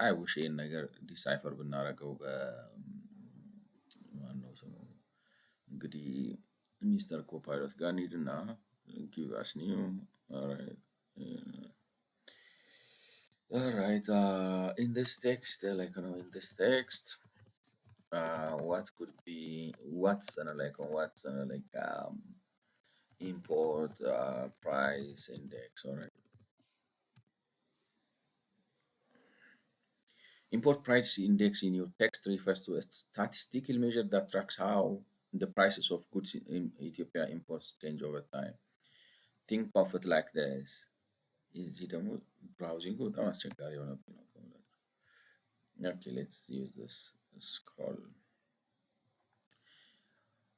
I wish ይህን ነገር ዲሳይፈር ብናደርገው ማነው ስሙ እንግዲህ ሚስተር ኮፓይሎት ጋር እንሂድና give us new. All right, in this text, in this text, what could be import price index. All right, import price index in your text refers to a statistical measure that tracks how the prices of goods in Ethiopia imports change over time. Think of it like this. እዚህ ደግሞ ብራውዚንጉ በጣም አስቸጋሪ የሆነብኝ ነው። Okay, let's use this scroll.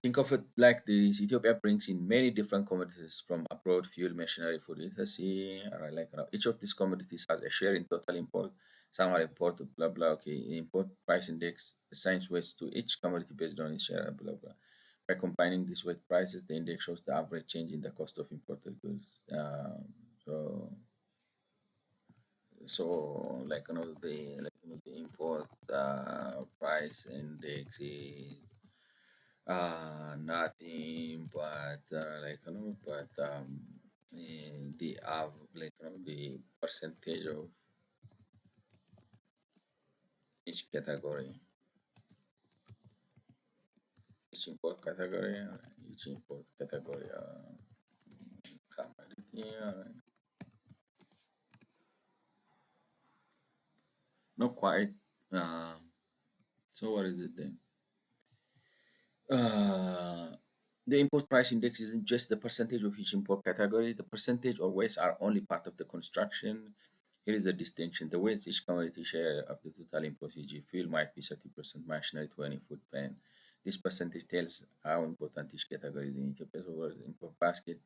Think of it like this: Ethiopia brings in many different commodities from abroad, fuel, machinery, food, etc. Each of these commodities has a share in total import. Some are imported, blah blah. Okay, import price index assigns weights to each commodity based on its share, blah blah. By combining these weight prices, the index shows the average change in the cost of imported goods. So the import price index is nothing but the percentage of each category, each import category, commodity. Not quite. So what is it then? The import price index isn't just the percentage of each import category. The percentage or weights are only part of the construction. Here is the distinction. The weights each commodity share of the total import, e.g. fuel might be 30%, machinery 20, food 10. This percentage tells how important each category is in Ethiopia's overall import basket.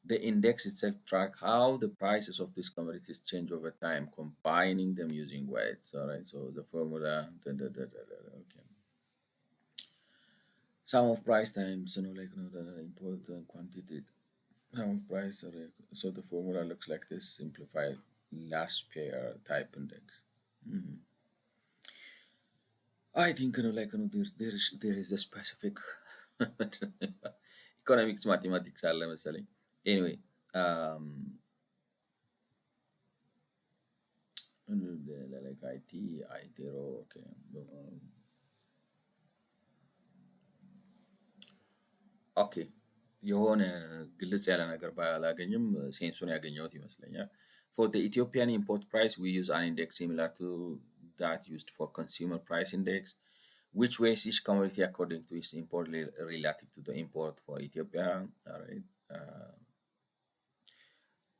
The index itself tracks how the prices of these commodities change over time, combining them using weights. All right, so the formula, okay. Sum of price times, the important quantity. Sum of price, so the formula looks like this: simplified last pair type index. I think there is a specific economics mathematics አለ መሰለኝ. Anyway, like IT, okay. ኦኬ የሆነ ግልጽ ያለ ነገር ባላገኝም ሴንሱን ያገኘሁት ይመስለኛል። For the Ethiopian import price, we use an index similar to that used for consumer price index, which weighs each commodity according to its import relative to the import for Ethiopia. All right.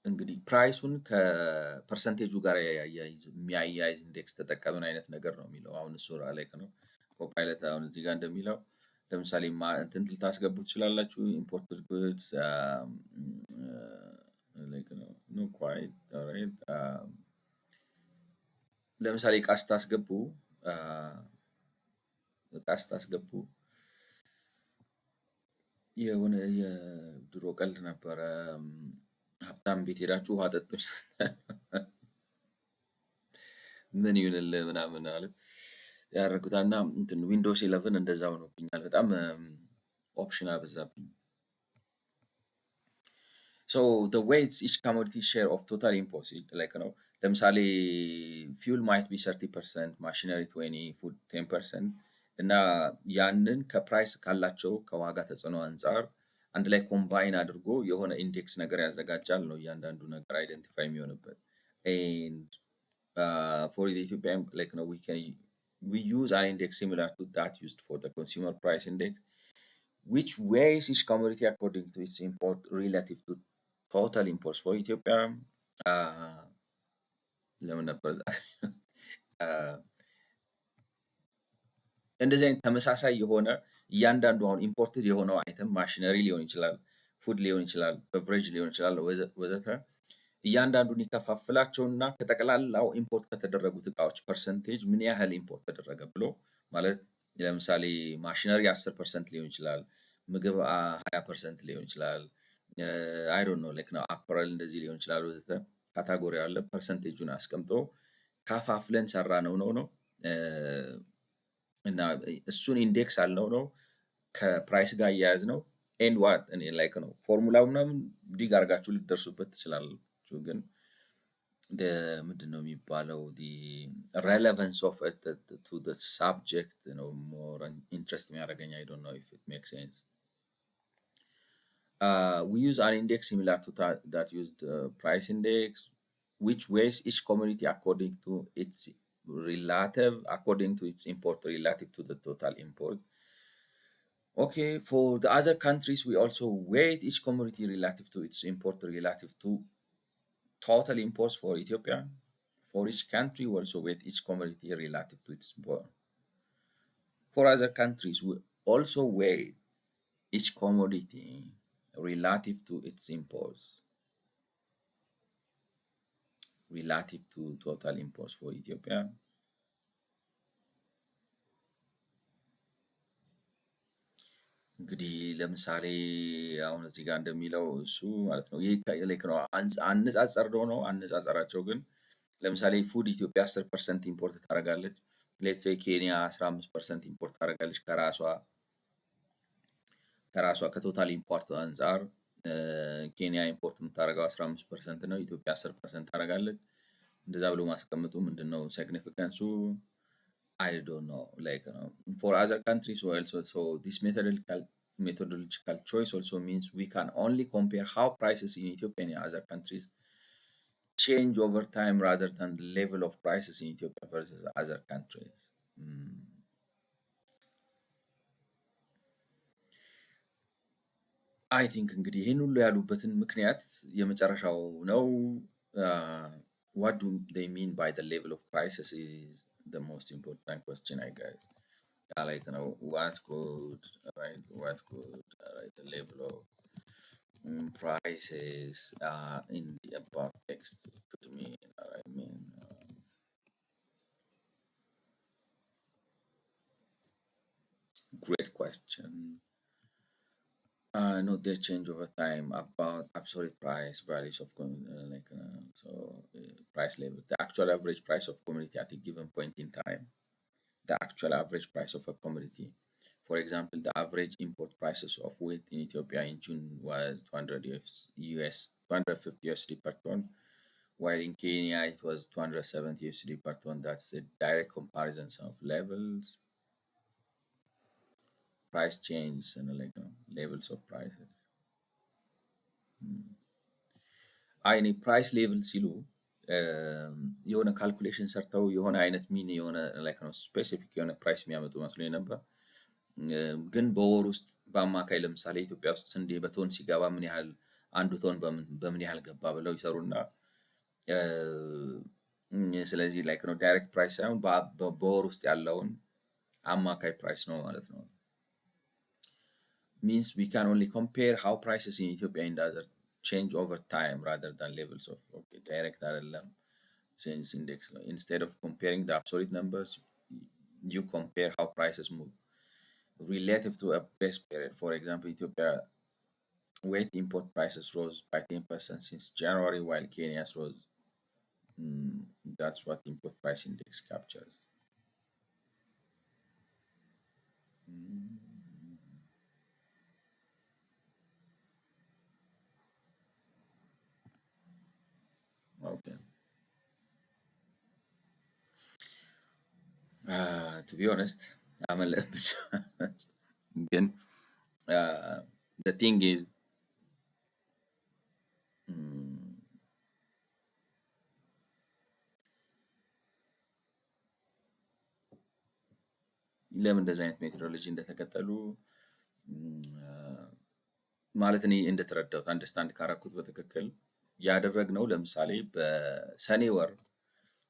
እንግዲህ ፕራይሱን ከፐርሰንቴጁ ጋር የሚያያይዝ ኢንዴክስ ተጠቀምን አይነት ነገር ነው የሚለው። አሁን እሱ ላይ ነው ኮፓይለት አሁን እዚህ ጋር እንደሚለው ለምሳሌ እንትን ልታስገቡ ትችላላችሁ። ኢምፖርትድ ጉድስ ኖ ኳይት ኦልራይት። ለምሳሌ እቃ ስታስገቡ የሆነ የድሮ ቀልድ ነበረ። ሀብታም ቤት ሄዳችሁ ውሃ ጠጡኝ ምን ይሁንልህ ምናምን ማለት ያደረጉት እና እንትን ዊንዶውስ 11 እንደዛ ሆኖብኛል። በጣም ኦፕሽን አበዛብኝ። So the weights each commodity share of total imports ለምሳሌ ፊውል ማይት ቢ 30%፣ ማሽነሪ 20፣ ፉድ 10% እና ያንን ከፕራይስ ካላቸው ከዋጋ ተጽዕኖ አንፃር አንድ ላይ ኮምባይን አድርጎ የሆነ ኢንዴክስ ነገር ያዘጋጃል ነው እያንዳንዱ ነገር አይደንቲፋይ የሚሆንበት። and for the Ethiopian we use an index similar to that used for the consumer price index, which weighs each commodity according to its import relative to total imports for Ethiopia. ለምን ነበር እንደዚህ አይነት ተመሳሳይ የሆነ እያንዳንዱ አሁን ኢምፖርትድ የሆነው አይተም ማሽነሪ ሊሆን ይችላል፣ ፉድ ሊሆን ይችላል፣ በቨሬጅ ሊሆን ይችላል ወዘተ እያንዳንዱን ይከፋፍላቸውና ከጠቅላላው ኢምፖርት ከተደረጉት እቃዎች ፐርሰንቴጅ ምን ያህል ኢምፖርት ተደረገ ብሎ ማለት ለምሳሌ ማሽነሪ 10% ሊሆን ይችላል፣ ምግብ 20% ሊሆን ይችላል፣ አይ ዶንት ኖ ላይክ ነው አፕራል እንደዚህ ሊሆን ይችላል ወዘተ ካታጎሪ አለ። ፐርሰንቴጁን አስቀምጦ ከፋፍለን ሰራ ነው እና እሱን ኢንዴክስ አልነው ነው ከፕራይስ ጋር እያያዝ ነው ኤንድ ዋት እኔ ላይክ ነው ፎርሙላው ምናምን ዲግ አድርጋችሁ ልትደርሱበት ትችላላችሁ። ግን ምንድን ነው የሚባለው ሬሌቫንስ ኦፍ ቱ ሳብጀክት ነው ሞር ኢንትረስት የሚያደርገኝ። አይ ዶንት ኖ ኢፍ ኢት ሜክ ሴንስ። We use an index similar to that used price index, which weighs each commodity according to its import relative to the total import. Okay, for the other countries, we also weight each commodity relative to its import relative to total imports for Ethiopia. For each country, we also weight each commodity relative to its import. For other countries, we also weight each commodity relative to its imports relative to total imports for Ethiopia. እንግዲህ ለምሳሌ አሁን እዚህ ጋር እንደሚለው እሱ ማለት ነው ይህ ላይክ ነው አነጻጸር ነው። አነጻጸራቸው ግን ለምሳሌ ፉድ ኢትዮጵያ 10% ኢምፖርት ታደርጋለች። ሌትስ ሴይ ኬንያ 15% ኢምፖርት ታደርጋለች ከራሷ ከቶታል ኢምፖርት አንጻር ኬንያ ኢምፖርት የምታደርገው 15% ነው፣ ኢትዮጵያ 10% ታደርጋለች። እንደዛ ብሎ ማስቀመጡ ምንድነው ሲግኒፊካንሱ? I don't know. Like for other countries also, so this methodological choice also means we can only compare how prices in Ethiopia and other countries change over time rather than the level of prices in Ethiopia versus other countries. I think እንግዲህ ይህን ሁሉ ያሉበትን ምክንያት የመጨረሻው ነው። What do they mean by the level of prices is the most important question, I guess. Like what could the level of prices in the above text could mean? Great question. No, they change over time about absolute price values of price level. The actual average price of commodity at a given point in time. The actual average price of a commodity. For example, the average import prices of wheat in Ethiopia in June was 250 USD per ton, while in Kenya it was 270 USD per ton. That's a direct comparison of levels. Price change and levels of prices. እኔ ፕራይስ ሌቭል ሲሉ የሆነ ካልኩሌሽን ሰርተው የሆነ አይነት ሚን የሆነ ላይክ ነው ስፔሲፊክ የሆነ ፕራይስ የሚያመጡ መስሎኝ ነበር። ግን በወር ውስጥ በአማካይ ለምሳሌ ኢትዮጵያ ውስጥ ስንዴ በቶን ሲገባ ምን ያህል አንዱ ቶን በምን ያህል ገባ ብለው ይሰሩና ስለዚህ ላይክ ነው ዳይሬክት ፕራይስ ሳይሆን በወር ውስጥ ያለውን አማካይ ፕራይስ ነው ማለት ነው። Means we can only compare how prices in Ethiopia and other change over time rather than levels of direct change index. Instead of comparing the absolute numbers, you compare how prices move relative to a base period. For example, Ethiopia wheat import prices rose by 10% since January, while Kenya's rose. That's what import price index captures. Okay. To be honest, I'm a little bit honest. Again, the thing is, ለምን እንደዚህ አይነት ሜቶዶሎጂ እንደተከተሉ ማለት እኔ እንደተረዳሁት አንደርስታንድ ካረኩት በትክክል ያደረግነው ለምሳሌ በሰኔ ወር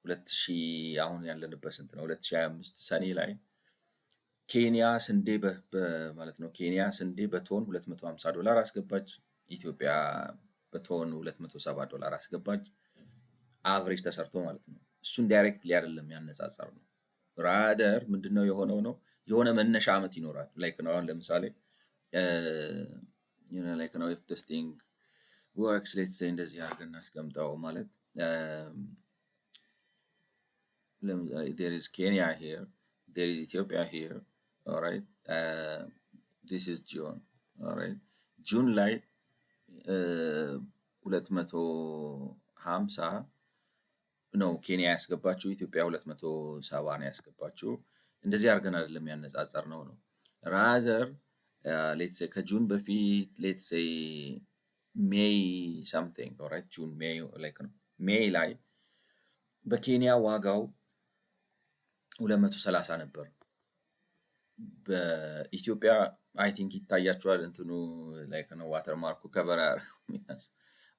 2000 አሁን ያለንበት ስንት ነው 2025 ሰኔ ላይ ኬንያ ስንዴ ማለት ነው። ኬንያ ስንዴ በቶን $250 አስገባች። ኢትዮጵያ በቶን $270 አስገባች። አቨሬጅ ተሰርቶ ማለት ነው። እሱን ዳይሬክትሊ አይደለም ያነጻጸር ነው። ራደር ምንድነው የሆነው ነው የሆነ መነሻ ዓመት ይኖራል። ላይክ ነው አሁን ለምሳሌ ላይክ ነው ኢፍ ዲስ ቲንግ ወርክስ ሌትስ ሴይ እንደዚህ አድርገን እናስቀምጠው ማለት there is Kenya here, there is Ethiopia here, all right. This is June, all right. ጁን ላይ 250 ነው ኬንያ ያስገባችው፣ ኢትዮጵያ 270 ነው ያስገባችው። እንደዚህ አድርገን አይደለም ያነጻጸር ነው ራዘር ሌትስ ሴይ ከጁን በፊት ሌትስ ሴይ ሜይ ሳምቲንግ ኦልራይት ጁን ሜይ ላይክ ነው ሜይ ላይ በኬንያ ዋጋው 230 ነበር። በኢትዮጵያ አይ ቲንክ ይታያቸዋል እንትኑ ላይክ ነው ዋተር ማርኩ ከቨር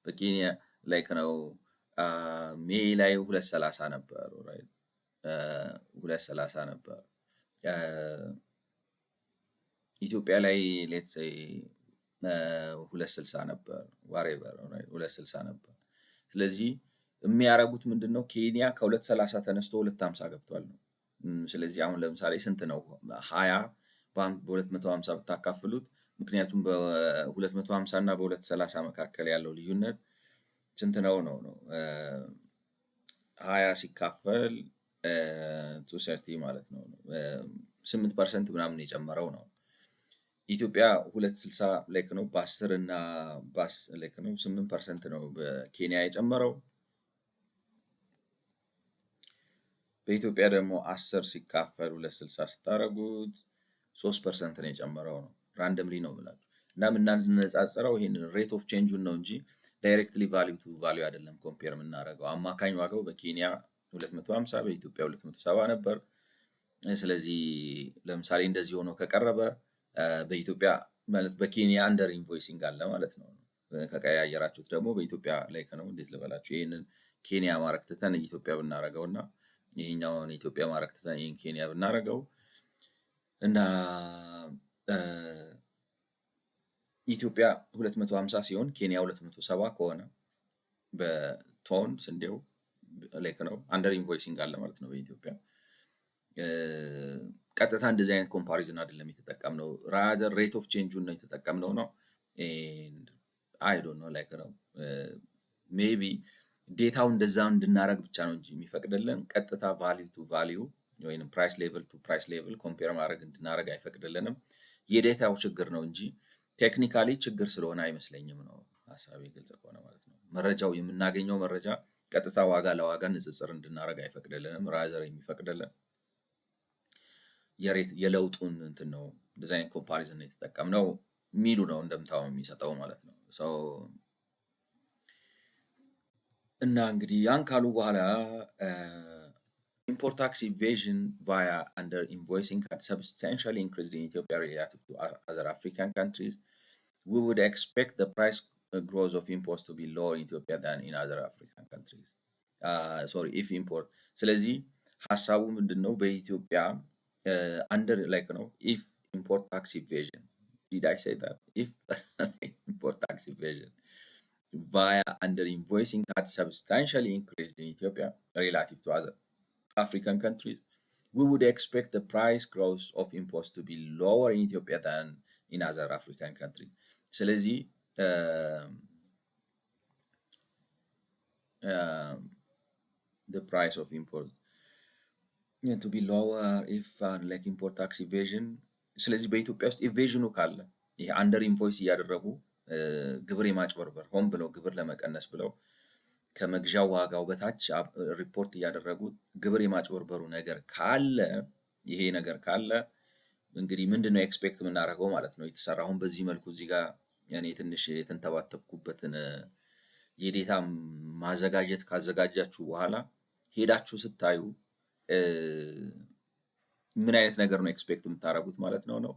በኬንያ ላይክ ነው ሜይ ላይ 230 ነበር ኦልራይት 230 ነበር። ኢትዮጵያ ላይ ሌትስ ሴይ 260 ነበር ዋሬቨር ኦልራይት 260 ነበር። ስለዚህ የሚያረጉት ምንድነው ኬንያ ከ230 ተነስቶ 250 ገብቷል ነው። ስለዚህ አሁን ለምሳሌ ስንት ነው 20 በ250 ብታካፍሉት፣ ምክንያቱም በ250 እና በ230 መካከል ያለው ልዩነት ስንት ነው 20 ሲካፈል 230 ማለት ነው 8% ምናምን የጨመረው ነው። ኢትዮጵያ 260 ላይክ ነው በ10 እና ላይክ ነው 8% ነው በኬንያ የጨመረው። በኢትዮጵያ ደግሞ 10 ሲካፈል 260 ስታረጉት 3% ነው የጨመረው ነው። ራንደምሊ ነው ብላችሁ እና የምናነጻጽረው ይሄንን ሬት ኦፍ ቼንጁን ነው እንጂ ዳይሬክትሊ ቫልዩ ቱ ቫልዩ አይደለም ኮምፔር የምናደርገው። አማካኝ ዋጋው በኬንያ 250 በኢትዮጵያ 270 ነበር። ስለዚህ ለምሳሌ እንደዚህ ሆኖ ከቀረበ በኢትዮጵያ ማለት በኬንያ አንደር ኢንቮይሲንግ አለ ማለት ነው። ከቀያየራችሁት ደግሞ በኢትዮጵያ ላይ ነው እንዴት ልበላችሁ ይሄንን ኬንያ ማረግ ትተን ኢትዮጵያ ብናረገውና ይሄኛውን ኢትዮጵያ ማረግ ትተን ይሄን ኬንያ ብናረገው እና ኢትዮጵያ 250 ሲሆን ኬንያ 270 ከሆነ በቶን ስንዴው ላይክ ነው አንደር ኢንቮይሲንግ አለ ማለት ነው በኢትዮጵያ። ቀጥታ እንደዚህ አይነት ኮምፓሪዝን አይደለም የተጠቀምነው፣ ራዘር ሬት ኦፍ ቼንጁን ነው የተጠቀምነው ነው። ኤንድ አይ ዶንት ኖ ላይክ ነው ሜቢ ዴታው እንደዛ እንድናረግ ብቻ ነው እንጂ የሚፈቅድልን ቀጥታ ቫልዩ ቱ ቫልዩ ወይንም ፕራይስ ሌቭል ቱ ፕራይስ ሌቭል ኮምፔር ማድረግ እንድናረግ አይፈቅድልንም። የዴታው ችግር ነው እንጂ ቴክኒካሊ ችግር ስለሆነ አይመስለኝም ነው ሀሳቤ ግልጽ ከሆነ ማለት ነው። መረጃው የምናገኘው መረጃ ቀጥታ ዋጋ ለዋጋ ንጽጽር እንድናረግ አይፈቅድልንም። ራዘር የሚፈቅድልን የሬት የለውጡን እንትን ነው ዲዛይን ኮምፓሪዝን ነው የተጠቀምነው ሚሉ ነው እንደምታው የሚሰጠው ማለት ነው። እና እንግዲህ ያን ካሉ በኋላ import tax evasion via under invoicing had substantially increased in Ethiopia relative to other African countries. We would expect the price growth of imports to be lower in Ethiopia than in other African countries. If import ስለዚህ ሐሳቡ ምንድነው በኢትዮጵያ under like if import tax evasion, did I say that? If import tax evasion via under invoicing had substantially increased in Ethiopia relative to other African countries, we would expect the price growth of imports to be lower in Ethiopia than in other African countries. ስለዚህ the price of imports to be lower if like import tax evasion ስለዚህ በኢትዮጵያ ውስጥ ኢቬዥኑ ካለ ይሄ አንደር ኢንቮይስ እያደረጉ ግብር የማጭበርበር ሆን ብለው ግብር ለመቀነስ ብለው ከመግዣው ዋጋው በታች ሪፖርት እያደረጉ ግብር የማጭበርበሩ ነገር ካለ ይሄ ነገር ካለ እንግዲህ ምንድነው ኤክስፔክት የምናደርገው ማለት ነው። የተሰራውን በዚህ መልኩ እዚህ ጋር ያኔ ትንሽ የተንተባተብኩበትን የዴታ ማዘጋጀት ካዘጋጃችሁ በኋላ ሄዳችሁ ስታዩ ምን አይነት ነገር ነው ኤክስፔክት የምታደርጉት ማለት ነው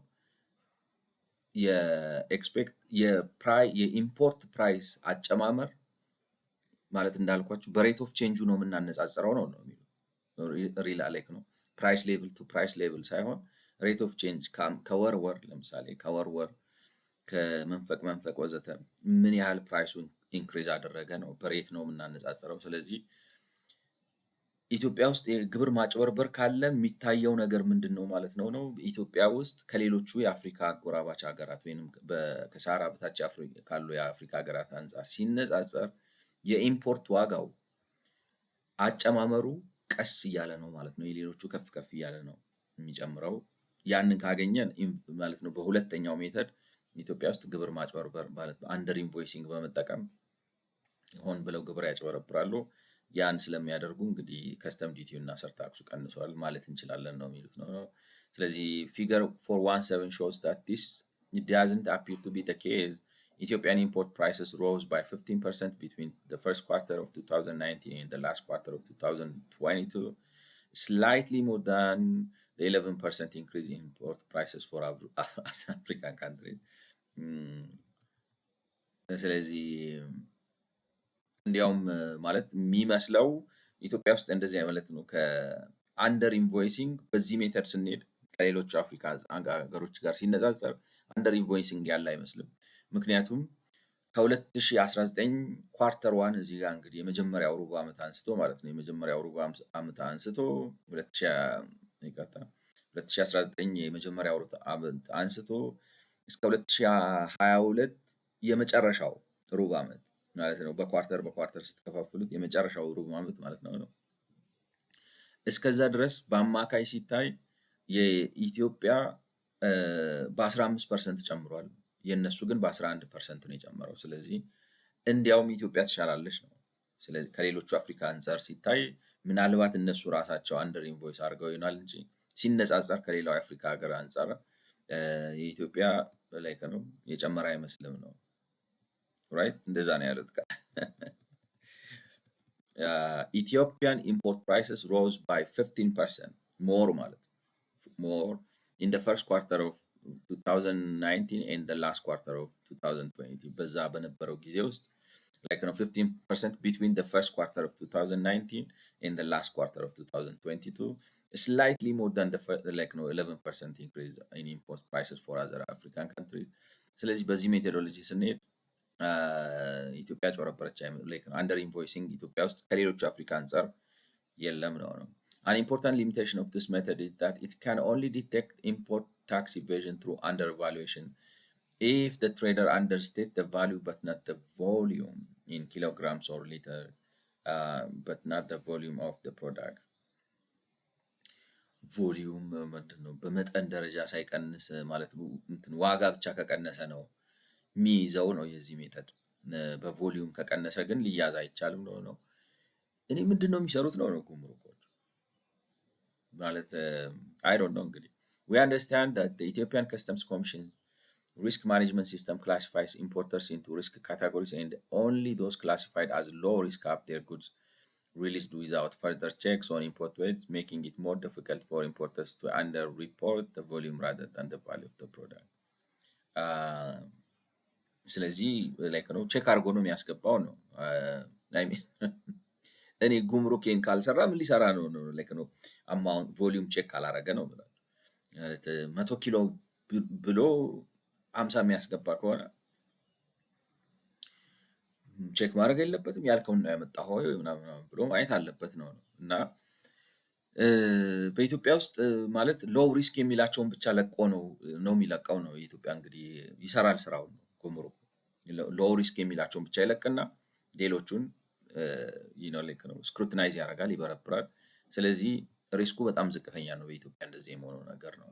የኤክስፔክት የኢምፖርት ፕራይስ አጨማመር ማለት እንዳልኳችሁ በሬት ኦፍ ቼንጁ ነው የምናነጻጽረው ነው የሚለው ሪል አሌክ ነው ፕራይስ ሌቭል ቱ ፕራይስ ሌቭል ሳይሆን ሬት ኦፍ ቼንጅ ከወር ወር ለምሳሌ ከወር ወር ከመንፈቅ መንፈቅ ወዘተ ምን ያህል ፕራይሱን ኢንክሪዝ አደረገ ነው፣ በሬት ነው የምናነጻጽረው። ስለዚህ ኢትዮጵያ ውስጥ የግብር ማጭበርበር ካለ የሚታየው ነገር ምንድን ነው ማለት ነው ኢትዮጵያ ውስጥ ከሌሎቹ የአፍሪካ አጎራባች ሀገራት ወይም ከሰሃራ በታች ካሉ የአፍሪካ ሀገራት አንጻር ሲነጻጸር የኢምፖርት ዋጋው አጨማመሩ ቀስ እያለ ነው ማለት ነው። የሌሎቹ ከፍ ከፍ እያለ ነው የሚጨምረው። ያንን ካገኘን ማለት ነው በሁለተኛው ሜተድ ኢትዮጵያ ውስጥ ግብር ማጭበርበር ማለት አንደር ኢንቮይሲንግ በመጠቀም ሆን ብለው ግብር ያጭበረብራሉ። ያን ስለሚያደርጉ እንግዲህ ከስተም ዲቲው እና ሰርታክሱ ቀንሷል ማለት እንችላለን ነው የሚሉት ነው። ስለዚህ ፊገር 417 shows that this it doesn't appear to be the case. Ethiopian import prices rose by 15% between the first quarter of 2019 and the last quarter of 2022, slightly more than the 11% increase in import prices for African countries. ስለዚህ እንዲያውም ማለት የሚመስለው ኢትዮጵያ ውስጥ እንደዚህ ማለት ነው ከአንደር ኢንቮይሲንግ በዚህ ሜተድ ስንሄድ ከሌሎች አፍሪካ ሀገሮች ጋር ሲነጻጸር አንደር ኢንቮይሲንግ ያለ አይመስልም። ምክንያቱም ከ2019 ኳርተር ዋን እዚህ ጋር እንግዲህ የመጀመሪያው ሩብ ዓመት አንስቶ ማለት ነው የመጀመሪያው ሩብ ዓመት አንስቶ 2019 የመጀመሪያው ዓመት አንስቶ እስከ 2022 የመጨረሻው ሩብ ዓመት ማለት ነው። በኳርተር ስትከፋፍሉት የመጨረሻው ሩብ ዓመት ማለት ነው። እስከዛ ድረስ በአማካይ ሲታይ የኢትዮጵያ በ15% ጨምሯል። የነሱ ግን በ11% ነው የጨመረው። ስለዚህ እንዲያውም ኢትዮጵያ ትሻላለች ነው። ስለዚህ ከሌሎቹ አፍሪካ አንፃር ሲታይ ምናልባት እነሱ ራሳቸው አንደር ኢንቮይስ አድርገው ይሆናል እንጂ ሲነጻጸር ከሌላው የአፍሪካ ሀገር አንፃር የኢትዮጵያ በላይ ነው የጨመረ አይመስልም ነው። ራይት እንደዛ ነው ያሉት። Ethiopian import prices rose by 15% more ማለት more in the first quarter of 2019 and the last quarter of 2020 በዛ በነበረው ጊዜ ውስጥ like 15% between the first quarter of 2019 and the last quarter of 2022, slightly more than the 11% increase in import prices for other African countries. ስለዚህ በዚህ ሜቶዶሎጂ ስንሄድ ኢትዮጵያ ጨረበረች like under invoicing ኢትዮጵያ ውስጥ ከሌሎቹ አፍሪካ አንፃር የለም ነው። An important limitation of this method is that it can only detect import tax evasion through undervaluation if the trader understates the value but not the volume in kilograms or liter, but not the volume of the product. ቮሊዩም ምንድነው? በመጠን ደረጃ ሳይቀንስ ማለት ዋጋ ብቻ ከቀነሰ ነው የሚይዘው ነው የዚህ ሜተድ። በቮሊዩም ከቀነሰ ግን ሊያዝ አይቻልም ነው። እኔ ምንድነው የሚሰሩት ነው ጉምሩኮች ማለት I don't know እንግዲህ we understand that the Ethiopian Customs Commission risk management system classifies importers into risk categories and only those classified as low risk have their goods released without further checks on import weights, making it more difficult for importers to under-report the volume rather than the value of the product. ስለዚህ like ነው ቼክ አድርጎ ነው የሚያስገባው ነው። I mean እኔ ጉምሩኬን ካልሰራ ምን ሊሰራ ነው like ነው አማውንት ቮሊዩም ቼክ ካላረገ ነው ብሏል። 100 ኪሎ ብሎ 50 የሚያስገባ ከሆነ ቼክ ማድረግ የለበትም ያልከውን ነው ያመጣው ምናምን ብሎ ማየት አለበት ነው። እና በኢትዮጵያ ውስጥ ማለት ሎው ሪስክ የሚላቸውን ብቻ ለቆ ነው የሚለቀው ነው። የኢትዮጵያ እንግዲህ ይሰራል ስራውን ጉምሩክ ሎው ሪስክ የሚላቸውን ብቻ ይለቅና ሌሎቹን like ነው ስክሩቲናይዝ ያደርጋል፣ ይበረብራል። ስለዚህ ሪስኩ በጣም ዝቅተኛ ነው በኢትዮጵያ እንደዚህ የሆነው ነገር ነው።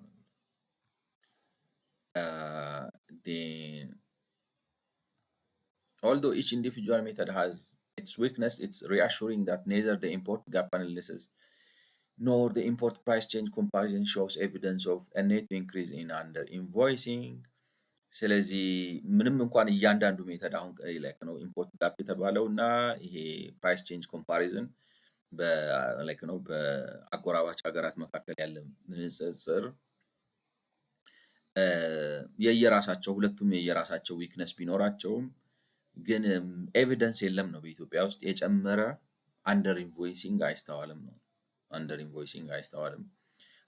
Although each individual method has its weakness, it's reassuring that neither the import gap analysis nor the import price change comparison shows evidence of a net increase in under invoicing. ስለዚህ ምንም እንኳን እያንዳንዱ ሜተድ አሁን like ነው ኢምፖርት ጋፕ የተባለው እና ይሄ ፕራይስ ቼንጅ ኮምፓሪዝን like ነው በአጎራባች ሀገራት መካከል ያለ ንጽጽር የየራሳቸው ሁለቱም የየራሳቸው ዊክነስ ቢኖራቸውም ግን ኤቪደንስ የለም ነው። በኢትዮጵያ ውስጥ የጨመረ አንደር ኢንቮይሲንግ አይስተዋልም ነው። አንደር ኢንቮይሲንግ አይስተዋልም።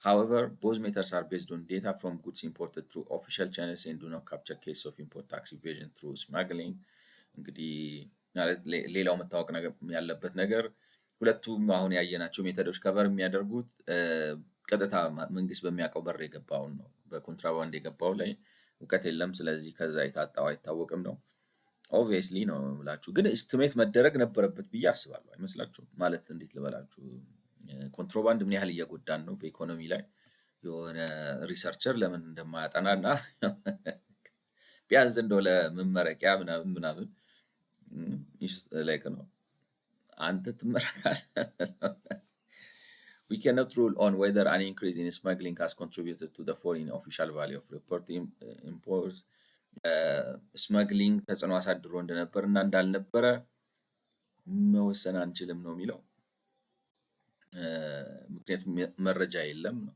However, both methods are based on data from goods imported through official channels and do not capture case of import tax evasion through smuggling. እንግዲህ ማለት ሌላው መታወቅ ያለበት ነገር ሁለቱም አሁን ያየናቸው ሜተዶች ከቨር የሚያደርጉት ቀጥታ መንግስት በሚያውቀው በር የገባውን ነው። በኮንትራባንድ የገባው ላይ እውቀት የለም፣ ስለዚህ ከዛ የታጣው አይታወቅም ነው። ኦብቪየስሊ ነው የምላችሁ፣ ግን ኤስቲሜት መደረግ ነበረበት ብዬ አስባለሁ። አይመስላችሁም? ማለት እንዴት ልበላችሁ፣ ኮንትሮባንድ ምን ያህል እየጎዳን ነው በኢኮኖሚ ላይ የሆነ ሪሰርቸር ለምን እንደማያጠና እና ቢያንስ እንደው ለመመረቂያ ምናምን ምናምን ላይክ ነው አንተ ትመረቃለህ። We cannot rule on whether an increase in smuggling has contributed to the fall in official value of reporting imports. ስመግሊንግ ተጽዕኖ አሳድሮ እንደነበር እና እንዳልነበረ መወሰን አንችልም ነው የሚለው። ምክንያቱም መረጃ የለም ነው።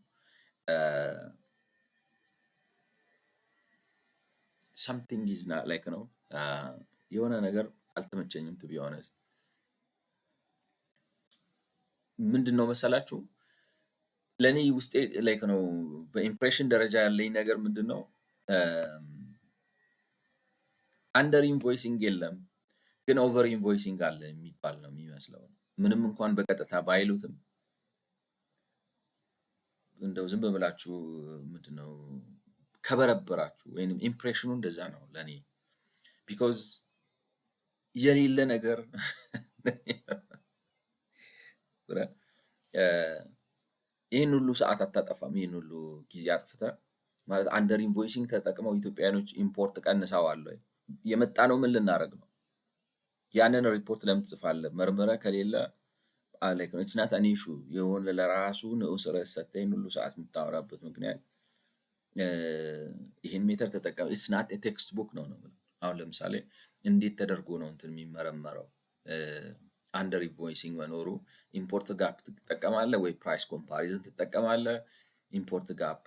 something is not like ነው የሆነ ነገር አልተመቸኝም to be honest። ምንድነው መሰላችሁ ለኔ ውስጤ ላይክ ነው በኢምፕሬሽን ደረጃ ያለኝ ነገር ምንድነው አንደር ኢንቮይሲንግ የለም ግን ኦቨር ኢንቮይሲንግ አለ የሚባል ነው የሚመስለው። ምንም እንኳን በቀጥታ ባይሉትም እንደው ዝም ብላችሁ ምንድነው ከበረበራችሁ ወይንም ኢምፕሬሽኑ እንደዛ ነው ለኔ። ቢኮዝ የሌለ ነገር ይህን ሁሉ ሰዓት አታጠፋም። ይህን ሁሉ ጊዜ አጥፍተ ማለት አንደር ኢንቮይሲንግ ተጠቅመው ኢትዮጵያኖች ኢምፖርት ቀንሰዋል ወይ? የመጣ ነው ምን ልናደርግ ነው? ያንን ሪፖርት ለምን ትጽፋለህ? መርምረ ከሌለ ላይክ ነው ኢትስ ናት አን ኢሹ። የሆነ ለራሱ ንዑስ ርዕስ ሰጥተህ ሁሉ ሰዓት የምታወራበት ምክንያት ይህን ሜተር ተጠቀም ኢትስ ናት ቴክስት ቡክ ነው ነው። አሁን ለምሳሌ እንዴት ተደርጎ ነው እንትን የሚመረመረው? አንደር ኢንቮይሲንግ መኖሩ ኢምፖርት ጋፕ ትጠቀማለህ ወይ ፕራይስ ኮምፓሪዝን ትጠቀማለህ? ኢምፖርት ጋፕ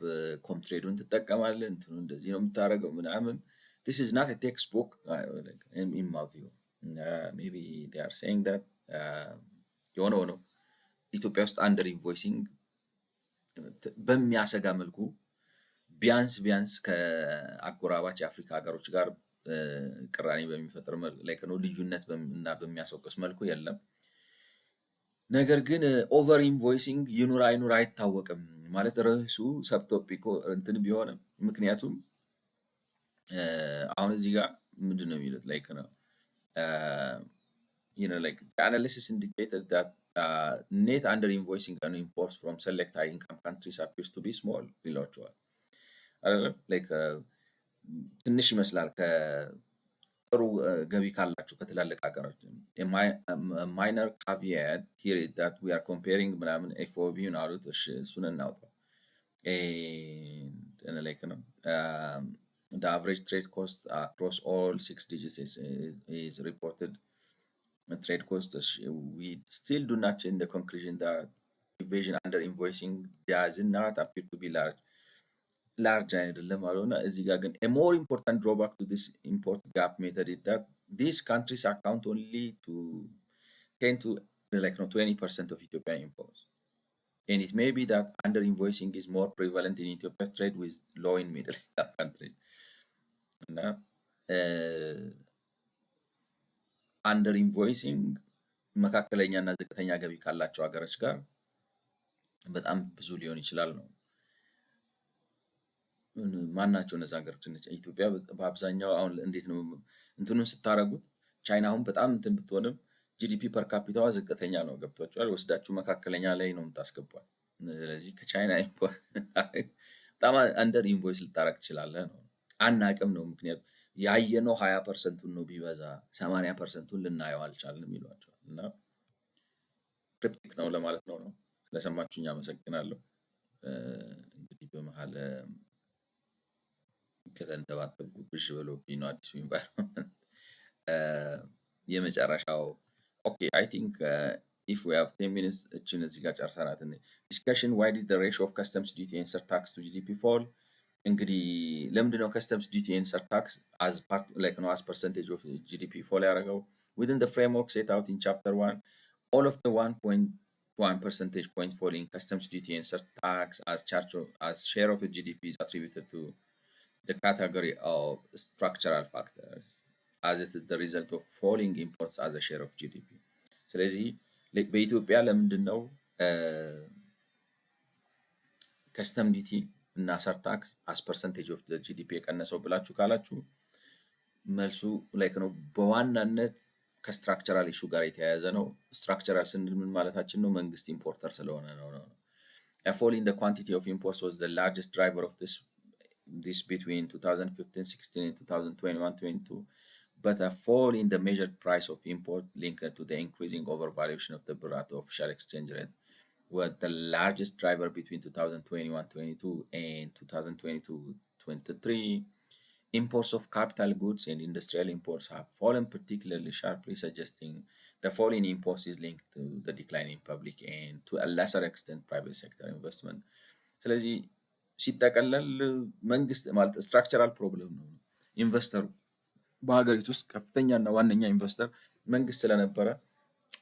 ኮምትሬዱን ትጠቀማለህ? እንትኑ እንደዚህ ነው የምታደርገው ምናምን። this is not a textbook in my view. Maybe they are saying that የሆነ ሆነው ኢትዮጵያ ውስጥ አንደር ኢንቮይሲንግ በሚያሰጋ መልኩ ቢያንስ ከአጎራባች የአፍሪካ ሀገሮች ጋር ቅራኔ በሚፈጥር ላይክ ነው ልዩነት እና በሚያስወቅስ መልኩ የለም። ነገር ግን ኦቨር ኢንቮይሲንግ ይኑር አይኑር አይታወቅም። ማለት ርዕሱ ሰብቶፒክ እንትን ቢሆንም ምክንያቱም አሁን እዚህ ጋር ምንድን ነው የሚሉት ላይክ ነው like the analysis indicated that net under invoicing on imports from select high income countries appears to be small ይሏቸዋል አይደለም። ላይክ ትንሽ ይመስላል ከጥሩ ገቢ ካላቸው ከትላልቅ ሀገሮች። ማይነር ካቪየት ሂር ኢዝ ዛት ዊ አር ኮምፔሪንግ ምናምን ኤፍኦቢውን አሉት። እሺ እሱን እናውጣው። ላይክ ነው the average trade cost across all 6 digits is reported trade cost. We still do not change the conclusion that evasion under invoicing does not appear to be large አይደለም አለውና እዚህ ጋር ግን a more important drawback to this import gap method is that these countries account only to 10 to like 20% of Ethiopian imports, and it may be that under invoicing is more prevalent in Ethiopia's trade with low and middle income countries. እና አንደር ኢንቮይሲንግ መካከለኛ እና ዝቅተኛ ገቢ ካላቸው ሀገሮች ጋር በጣም ብዙ ሊሆን ይችላል ነው። ማናቸው እነዛ ሀገሮች? ኢትዮጵያ በአብዛኛው አሁን እንዴት ነው እንትኑን ስታረጉት ቻይና አሁን በጣም እንትን ብትሆንም ጂዲፒ ፐር ካፒታዋ ዝቅተኛ ነው። ገብቷቸዋል። ወስዳችሁ መካከለኛ ላይ ነው የምታስገቧል። ስለዚህ ከቻይና በጣም አንደር ኢንቮይስ ልታረግ ትችላለህ ነው። አናቅም ነው ምክንያቱ ያየነው 20%ን ነው ቢበዛ 80%ን ልናየው አልቻልንም ይሏቸዋል። እና ክሪፕቲክ ነው ለማለት ነው። ስለሰማችሁኝ አመሰግናለሁ። እንግዲህ በመሀል ከተንተባተብኩ ብዥ ብሎብኝ ነው አዲሱ ኢንቫይሮንመንት የመጨረሻው። ኦኬ አይ ቲንክ if we have 10 minutes እችን እዚህ ጋር ጨርሰናት። discussion why did the ratio of customs duty and surtax to GDP fall? እንግዲህ ለምንድን ነው customs duty and surtax as part like as percentage of GDP fall ያደረገው? Within the framework set out in chapter 1 all of the 1 percentage point fall in customs duty and surtax tax as share of the GDP is attributed to the category of structural factors as it is the result of falling imports as a share of GDP። ስለዚህ በኢትዮጵያ ለምንድን ነው ከስተም ዲቲ እና ሰርታክስ አስ ፐርሰንቴጅ ኦፍ ጂዲፒ የቀነሰው ብላችሁ ካላችሁ መልሱ ላይክ ነው በዋናነት ከስትራክቸራል ኢሹ ጋር የተያያዘ ነው። ስትራክቸራል ስንል ምን ማለታችን ነው? መንግስት ኢምፖርተር ስለሆነ ነው። A fall in the quantity of imports was the largest driver of this between 2015-16 and 2021-22, but a fall in the measured price of import linked to the increasing overvaluation of the birr at the official exchange rate were the largest driver between 2021-22 and 2022-23. Imports of capital goods and industrial imports have fallen particularly sharply, suggesting the fall in imports is linked to the decline in public and to a lesser extent private sector investment. ስለዚህ ሲጠቀለል መንግስት ማለት ስትራክቸራል ፕሮብለም ነው። ኢንቨስተሩ በሀገሪቱ ውስጥ ከፍተኛና ዋነኛ ኢንቨስተር መንግስት ስለነበረ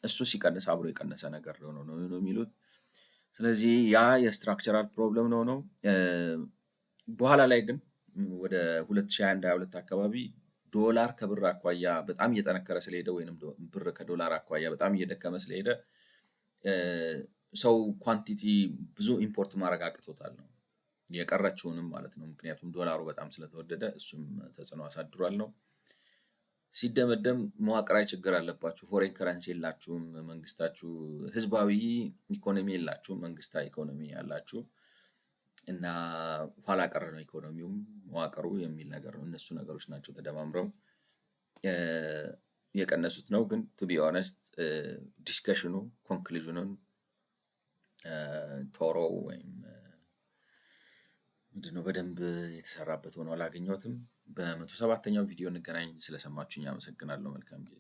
እሱ ሲቀንስ አብሮ የቀነሰ ነገር ነው የሚሉት። ስለዚህ ያ የስትራክቸራል ፕሮብለም ነው። በኋላ ላይ ግን ወደ 2021-22 አካባቢ ዶላር ከብር አኳያ በጣም እየጠነከረ ስለሄደ ወይንም ብር ከዶላር አኳያ በጣም እየደከመ ስለሄደ ሰው ኳንቲቲ ብዙ ኢምፖርት ማድረግ አቅቶታል ነው የቀረችውንም ማለት ነው። ምክንያቱም ዶላሩ በጣም ስለተወደደ እሱም ተጽዕኖ አሳድሯል ነው። ሲደመደም መዋቅራዊ ችግር አለባችሁ፣ ፎሬን ከረንሲ የላችሁም፣ መንግስታችሁ ህዝባዊ ኢኮኖሚ የላችሁም፣ መንግስታዊ ኢኮኖሚ ያላችሁ እና ኋላ ቀር ነው ኢኮኖሚውም መዋቅሩ የሚል ነገር ነው። እነሱ ነገሮች ናቸው ተደማምረው የቀነሱት ነው። ግን ቱ ቢ ኦነስት ዲስከሽኑ ኮንክሉዥኑን ቶሮ ወይም ምንድነው በደንብ የተሰራበት ሆኖ አላገኘሁትም። በ107ኛው ቪዲዮ እንገናኝ። ስለሰማችሁኝ አመሰግናለሁ። መልካም ጊዜ